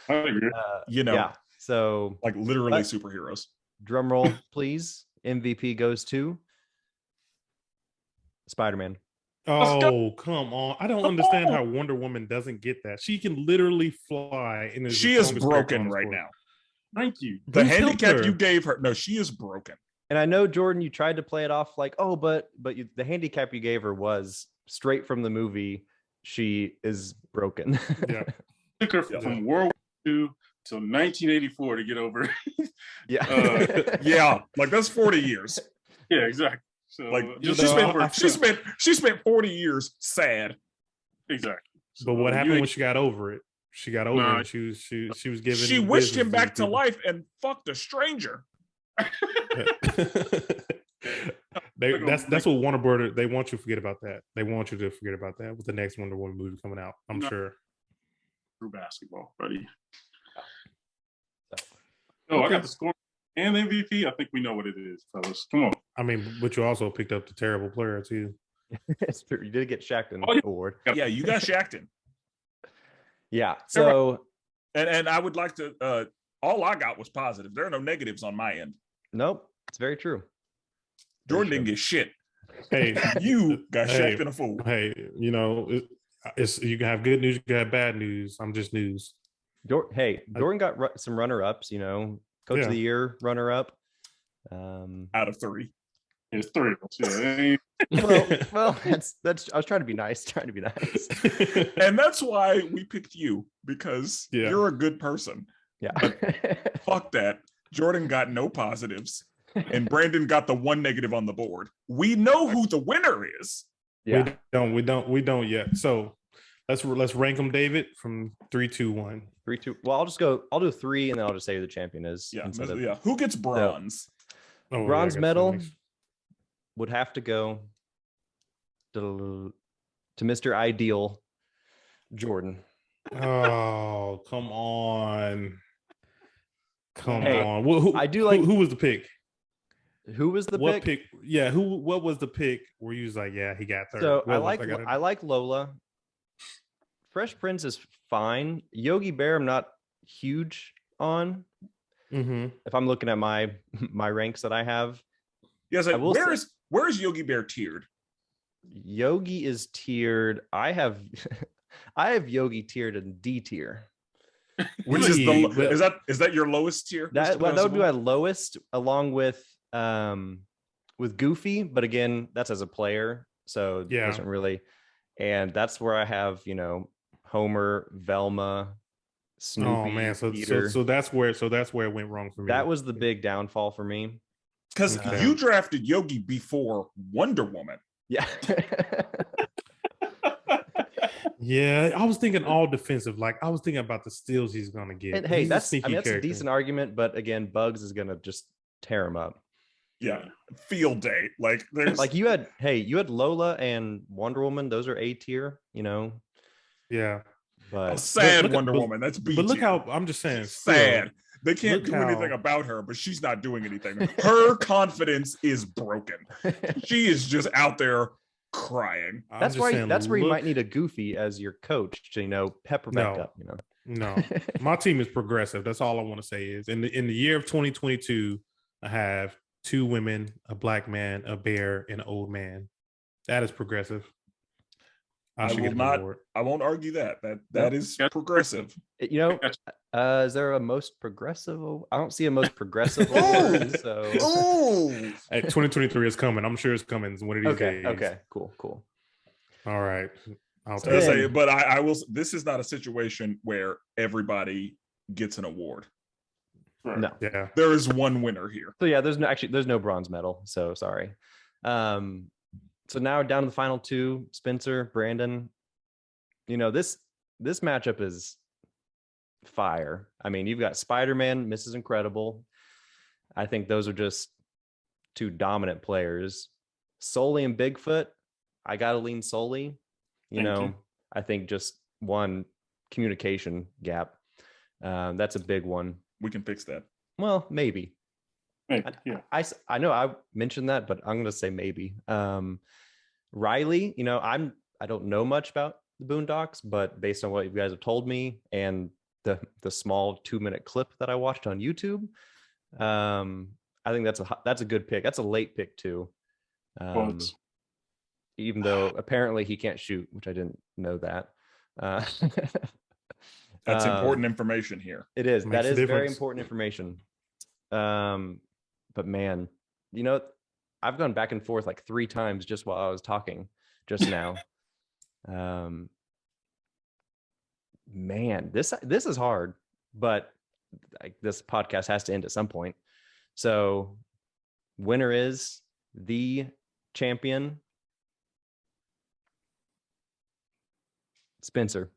I agree. Yeah. So like literally superheroes. Drum roll, please. MVP goes to Spider-Man. Oh, come on. I don't understand how Wonder Woman doesn't get that. She can literally fly. And she is broken right now. Thank you. The handicap you gave her. No, she is broken. And I know, Jordan, you tried to play it off like, oh, but the handicap you gave her was straight from the movie. She is broken. Yeah. Took her from World War II till 1984 to get over. Yeah. Yeah. Like that's 40 years. Yeah, exactly. So like she spent 40 years sad. Exactly. So, but what happened when she got over it? She got over it. She was given. She wished him back to life and fucked a stranger. That's what Warner Brothers, they want you to forget about that. They want you to forget about that with the next Wonder Woman movie coming out. I'm sure. Through basketball, buddy. I got the score and MVP. I think we know what it is, fellas. Come on. I mean, but you also picked up the terrible player too. It's true. You did get Shackton award. Yeah, you got Shackton. Yeah. So, and I would like to. All I got was positive. There are no negatives on my end. Nope, it's very true. Jordan didn't get shit. Hey, you got Shackton a fool. Hey, it's you can have good news, you can have bad news. I'm just news. Jordan got some runner-ups. Coach of the year runner-up. Out of 3. It's 3 of us. Well, that's. I was trying to be nice. And that's why we picked you because you're a good person. Yeah. But fuck that. Jordan got no positives, and Brandon got the 1 negative on the board. We know who the winner is. Yeah. We don't yet. So let's rank them, David, from 3, 2, 1. 3, 2. Well, I'll do 3, and then I'll just say who the champion is. Yeah. Who gets bronze? Bronze medal would have to go to Mr. Ideal, Jordan. Oh, come on. Come on. Who was the pick? Who was the pick? Yeah, what was the pick where you was like, yeah, he got 3rd? So I like Lola. Fresh Prince is fine. Yogi Bear, I'm not huge on. Mm-hmm. If I'm looking at my ranks that I have. Yes, where is Yogi Bear tiered? Yogi is tiered. I have Yogi tiered in D tier. Which is that your lowest tier? That would be my lowest, along with Goofy, but again, that's as a player, so it doesn't really. And that's where I have Homer, Velma, Snoopy. Oh man, so that's where it went wrong for me. That was the big downfall for me because you drafted Yogi before Wonder Woman. Yeah. Yeah, I was thinking all defensive. Like I was thinking about the steals he's gonna get. And hey, that's a decent argument, but again, Bugs is gonna just tear him up. Yeah, field day. Like there's Like you had Lola and Wonder Woman. Those are A tier, you know. Yeah. a But sad Wonder Woman. That's B But look tier. how I'm just saying. Sad. They can't look do anything how- about her, but she's not doing anything. Her confidence is broken. She is just out there crying. that's why. That's where you might need a Goofy as your coach to, you know, pepper back up. You know. No, my team is progressive. That's all I want to say is in the year of 2022, I have 2 women, a black man, a bear, and an old man. That is progressive. I should get an award. I won't argue that. That is progressive. You know, is there a most progressive? I don't see a most progressive award. So Hey, 2023 is coming. I'm sure it's coming one of these days. Okay, cool. All right. I was gonna say, but I will. This is not a situation where everybody gets an award. No. Yeah. There is one winner here. So yeah, there's no bronze medal. So sorry. So now we're down to the final 2, Spencer, Brandon. You know, this matchup is fire. I mean, you've got Spider-Man, Mrs. Incredible. I think those are just 2 dominant players. Sully and Bigfoot. I gotta lean Sully. You know, I think just one communication gap. That's a big one. We can fix that. Well, maybe. Yeah. I know I mentioned that, but I'm going to say maybe. Riley, you know, I don't know much about the Boondocks, but based on what you guys have told me and the small 2-minute clip that I watched on YouTube, I think that's a good pick. That's a late pick too. Even though apparently he can't shoot, which I didn't know that. That's important information here. It is. That is very difference. important information. But man, you know, I've gone back and forth like 3 times just while I was talking just now. Man, this is hard, but like, this podcast has to end at some point. So winner is the champion, Spencer.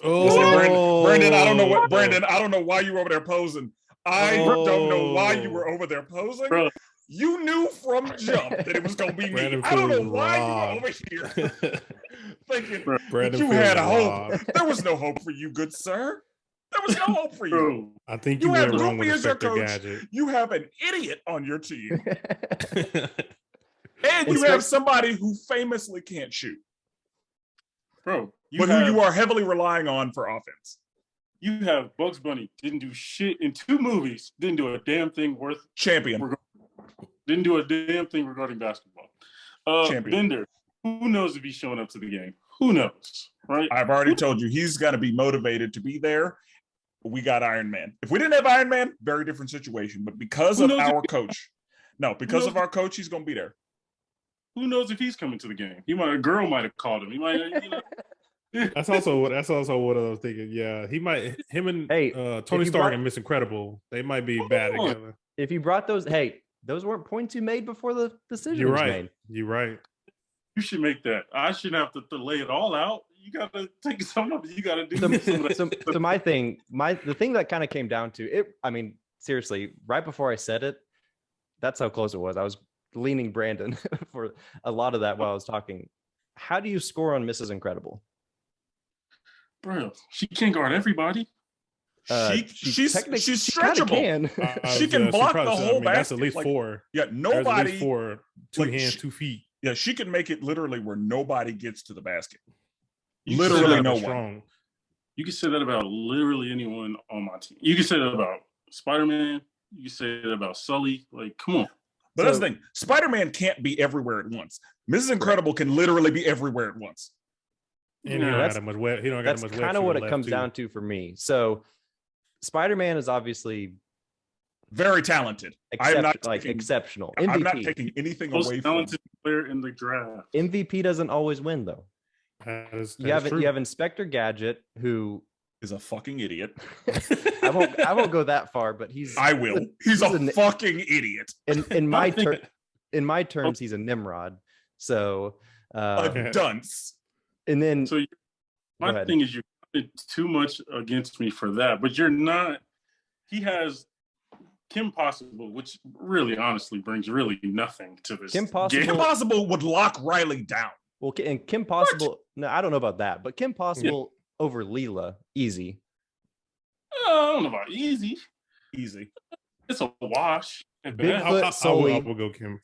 Oh, Brandon, I don't know why you were over there posing. I don't know why you were over there posing. Bro. You knew from jump that it was going to be me. Brandon I don't know feels why robbed. you were over here thinking Brandon you feels had a robbed. hope. There was no hope for you, good sir. There was no hope for you. Bro. I think You you have went wrong Goofy with as your Inspector coach. Gadget. You have an idiot on your team. And you have somebody who famously can't shoot. Bro, But who you are heavily relying on for offense. You have Bugs Bunny, didn't do shit in 2 movies, didn't do a damn thing Champion. didn't do a damn thing regarding basketball. Champion. Bender, who knows if he's showing up to the game? Who knows, right? I've already told you he's got to be motivated to be there. We got Iron Man. If we didn't have Iron Man, very different situation. But because of our coach, of our coach, he's going to be there. Who knows if he's coming to the game? A girl might have called him. He might, you know. That's also what I was thinking. Yeah, him and Tony Stark and Miss Incredible, they might be bad together. If you brought those, those weren't points you made before the decision was made. You're right. You should make that. I shouldn't have to lay it all out. You got to take some of it. You got to do some So my thing, the thing that kind of came down to it, I mean, seriously, right before I said it, that's how close it was. I was leaning Brandon for a lot of that while I was talking. How do you score on Mrs. Incredible? Bro, she can't guard everybody. She's stretchable. She can block the whole basket. That's at least 4. Yeah, nobody. At least 4, 2 hands, 2 feet. Yeah, she can make it literally where nobody gets to the basket. Literally no one. one. You can say that about literally anyone on my team. You can say that about Spider-Man. You can say that about Sully. Like, come on. But that's the thing. Spider-Man can't be everywhere at once. Mrs. Incredible can literally be everywhere at once. And he don't got that much web. He don't got that's much web. That's kind of what it comes down to for me. So Spider-Man is obviously very talented. I'm not exceptional. MVP. I'm not taking anything away from talented player in the draft. MVP doesn't always win though. You have Inspector Gadget, who is a fucking idiot. I won't go that far, but I will. He's a fucking idiot. In my terms, he's a Nimrod. So a dunce. And then my thing is, you're too much against me for that, but you're not. He has Kim Possible, which really, honestly, brings really nothing to this Kim Possible. game. Kim Possible would lock Riley down. Well, and Kim Possible. No, I don't know about that, but Kim Possible over Leela, easy. I don't know about easy. Easy. It's a wash. Bigfoot Sully. I will go Kim.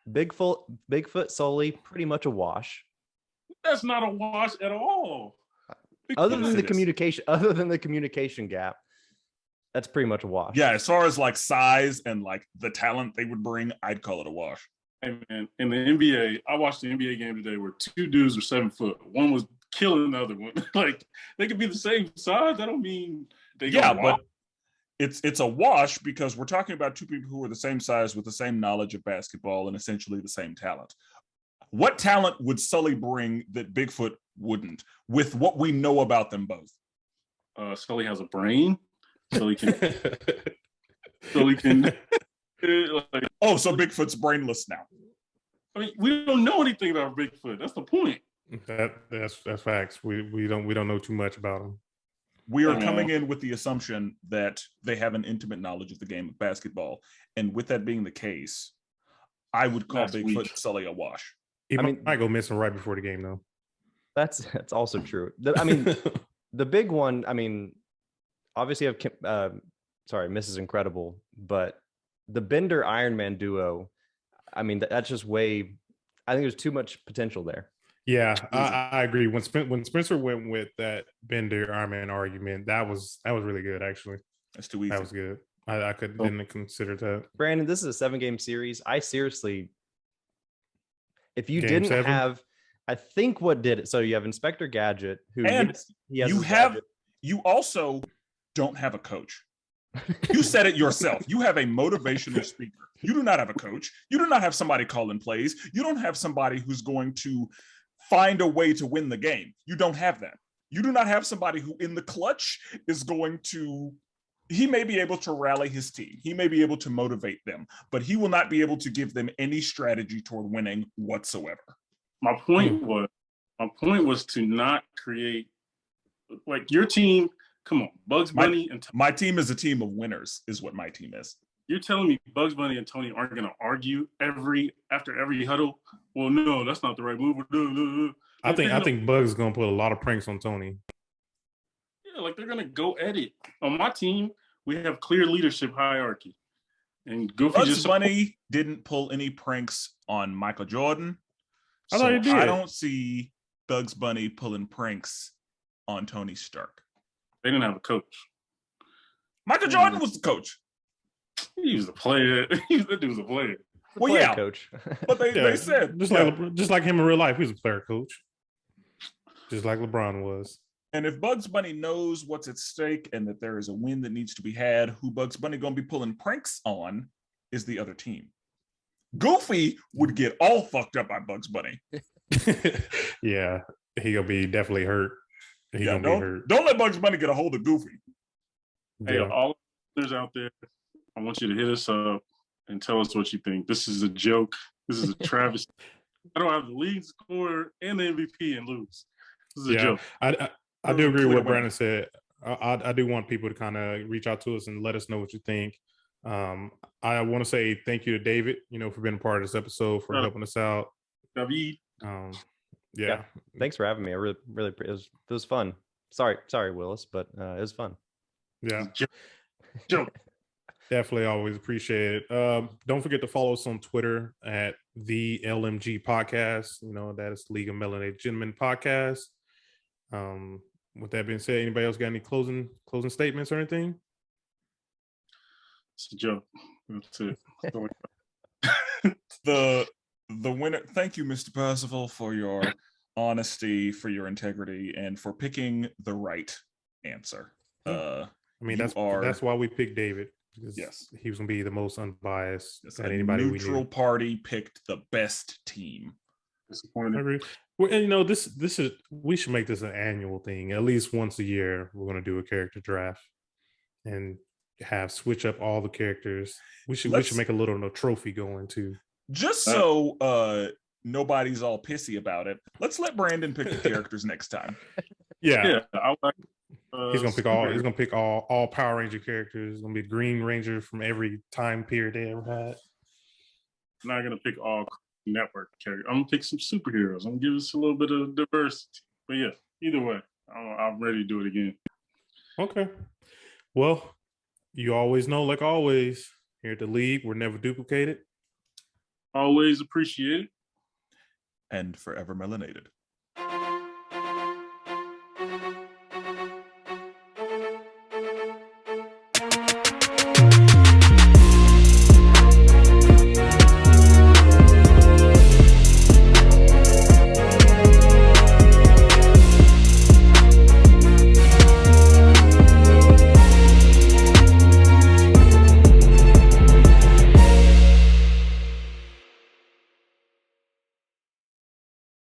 Bigfoot Sully, pretty much a wash. That's not a wash at all. Other than the communication gap, that's pretty much a wash. Yeah, as far as like size and like the talent they would bring, I'd call it a wash. Hey man, in the NBA, I watched the NBA game today where 2 dudes were 7 foot. One was killing the other one. Like they could be the same size. I don't mean they. But it's a wash because we're talking about 2 people who are the same size with the same knowledge of basketball and essentially the same talent. What talent would Sully bring that Bigfoot wouldn't with what we know about them both? Sully has a brain. Sully can. Oh, so Bigfoot's brainless now. I mean, we don't know anything about Bigfoot. That's the point. That's facts. We don't know too much about them. We are coming in with the assumption that they have an intimate knowledge of the game of basketball, and with that being the case, I would call Bigfoot Sully a wash. He might go missing right before the game, though. That's also true. I mean, the big one. I mean, obviously, you have Mrs. Incredible, but the Bender Iron Man duo. I mean, that's just way. I think there's too much potential there. Yeah, I agree. When Spencer went with that Bender Iron Man argument, that was really good. Actually, that's too easy. That was good. I didn't consider that. Brandon, this is a 7-game series. I seriously, if you Game didn't 7? have, I think what did it. So you have Inspector Gadget, who you also don't have a coach. You said it yourself. You have a motivational speaker. You do not have a coach. You do not have somebody calling plays. You don't have somebody who's going to find a way to win the game. You don't have that. You do not have somebody who in the clutch is going to, he may be able to rally his team. He may be able to motivate them, but he will not be able to give them any strategy toward winning whatsoever. My point was to not create, like, your team. Come on, Bugs Bunny and my team is a team of winners, is what my team is. You're telling me Bugs Bunny and Tony aren't going to argue after every huddle? Well, no, that's not the right move. I think Bugs is going to put a lot of pranks on Tony. Yeah, like they're going to go at it. On my team, we have clear leadership hierarchy, and Goofy Bugs Bunny didn't pull any pranks on Michael Jordan. I thought he did. I don't see Bugs Bunny pulling pranks on Tony Stark. They didn't have a coach. Michael Jordan was the coach. He was a player. That dude was a player. Well, yeah, coach. But they said just like him in real life, he was a player coach, just like LeBron was. And if Bugs Bunny knows what's at stake and that there is a win that needs to be had, who Bugs Bunny going to be pulling pranks on is the other team. Goofy would get all fucked up by Bugs Bunny. Yeah, he gonna be definitely hurt. Don't let Bugs Bunny get a hold of Goofy. Hey, all listeners out there, I want you to hit us up and tell us what you think. This is a joke. This is a travesty. I don't have the league score and the MVP and lose. This is a joke. I do agree with what Brandon said. I do want people to kind of reach out to us and let us know what you think. I want to say thank you to David, for being a part of this episode, for helping us out. David. Yeah. Thanks for having me. I really it was fun. Sorry, Willis, but it was fun. Yeah. Joke. Definitely always appreciate it. Don't forget to follow us on Twitter at the LMG podcast. That is League of Melanated Gentlemen podcast. With that being said, anybody else got any closing statements or anything? It's a joke. That's it. The winner. Thank you, Mr. Percival, for your honesty, for your integrity, and for picking the right answer. That's why we picked David. Yes, he was gonna be the most unbiased. Yes, anybody neutral party picked the best team. Disappointed. Well, and this is, we should make this an annual thing. At least once a year, we're gonna do a character draft and switch up all the characters. We should make a little trophy going too. Just so nobody's all pissy about it. Let's let Brandon pick the characters next time. Yeah. He's gonna pick all. He's gonna pick all Power Ranger characters. It's gonna be Green Ranger from every time period they ever had. I'm not gonna pick all network characters. I'm gonna pick some superheroes. I'm gonna give us a little bit of diversity. But yeah, either way, I'm ready to do it again. Okay. Well, you always know, like always, here at the League, we're never duplicated. Always appreciate it. And forever melanated.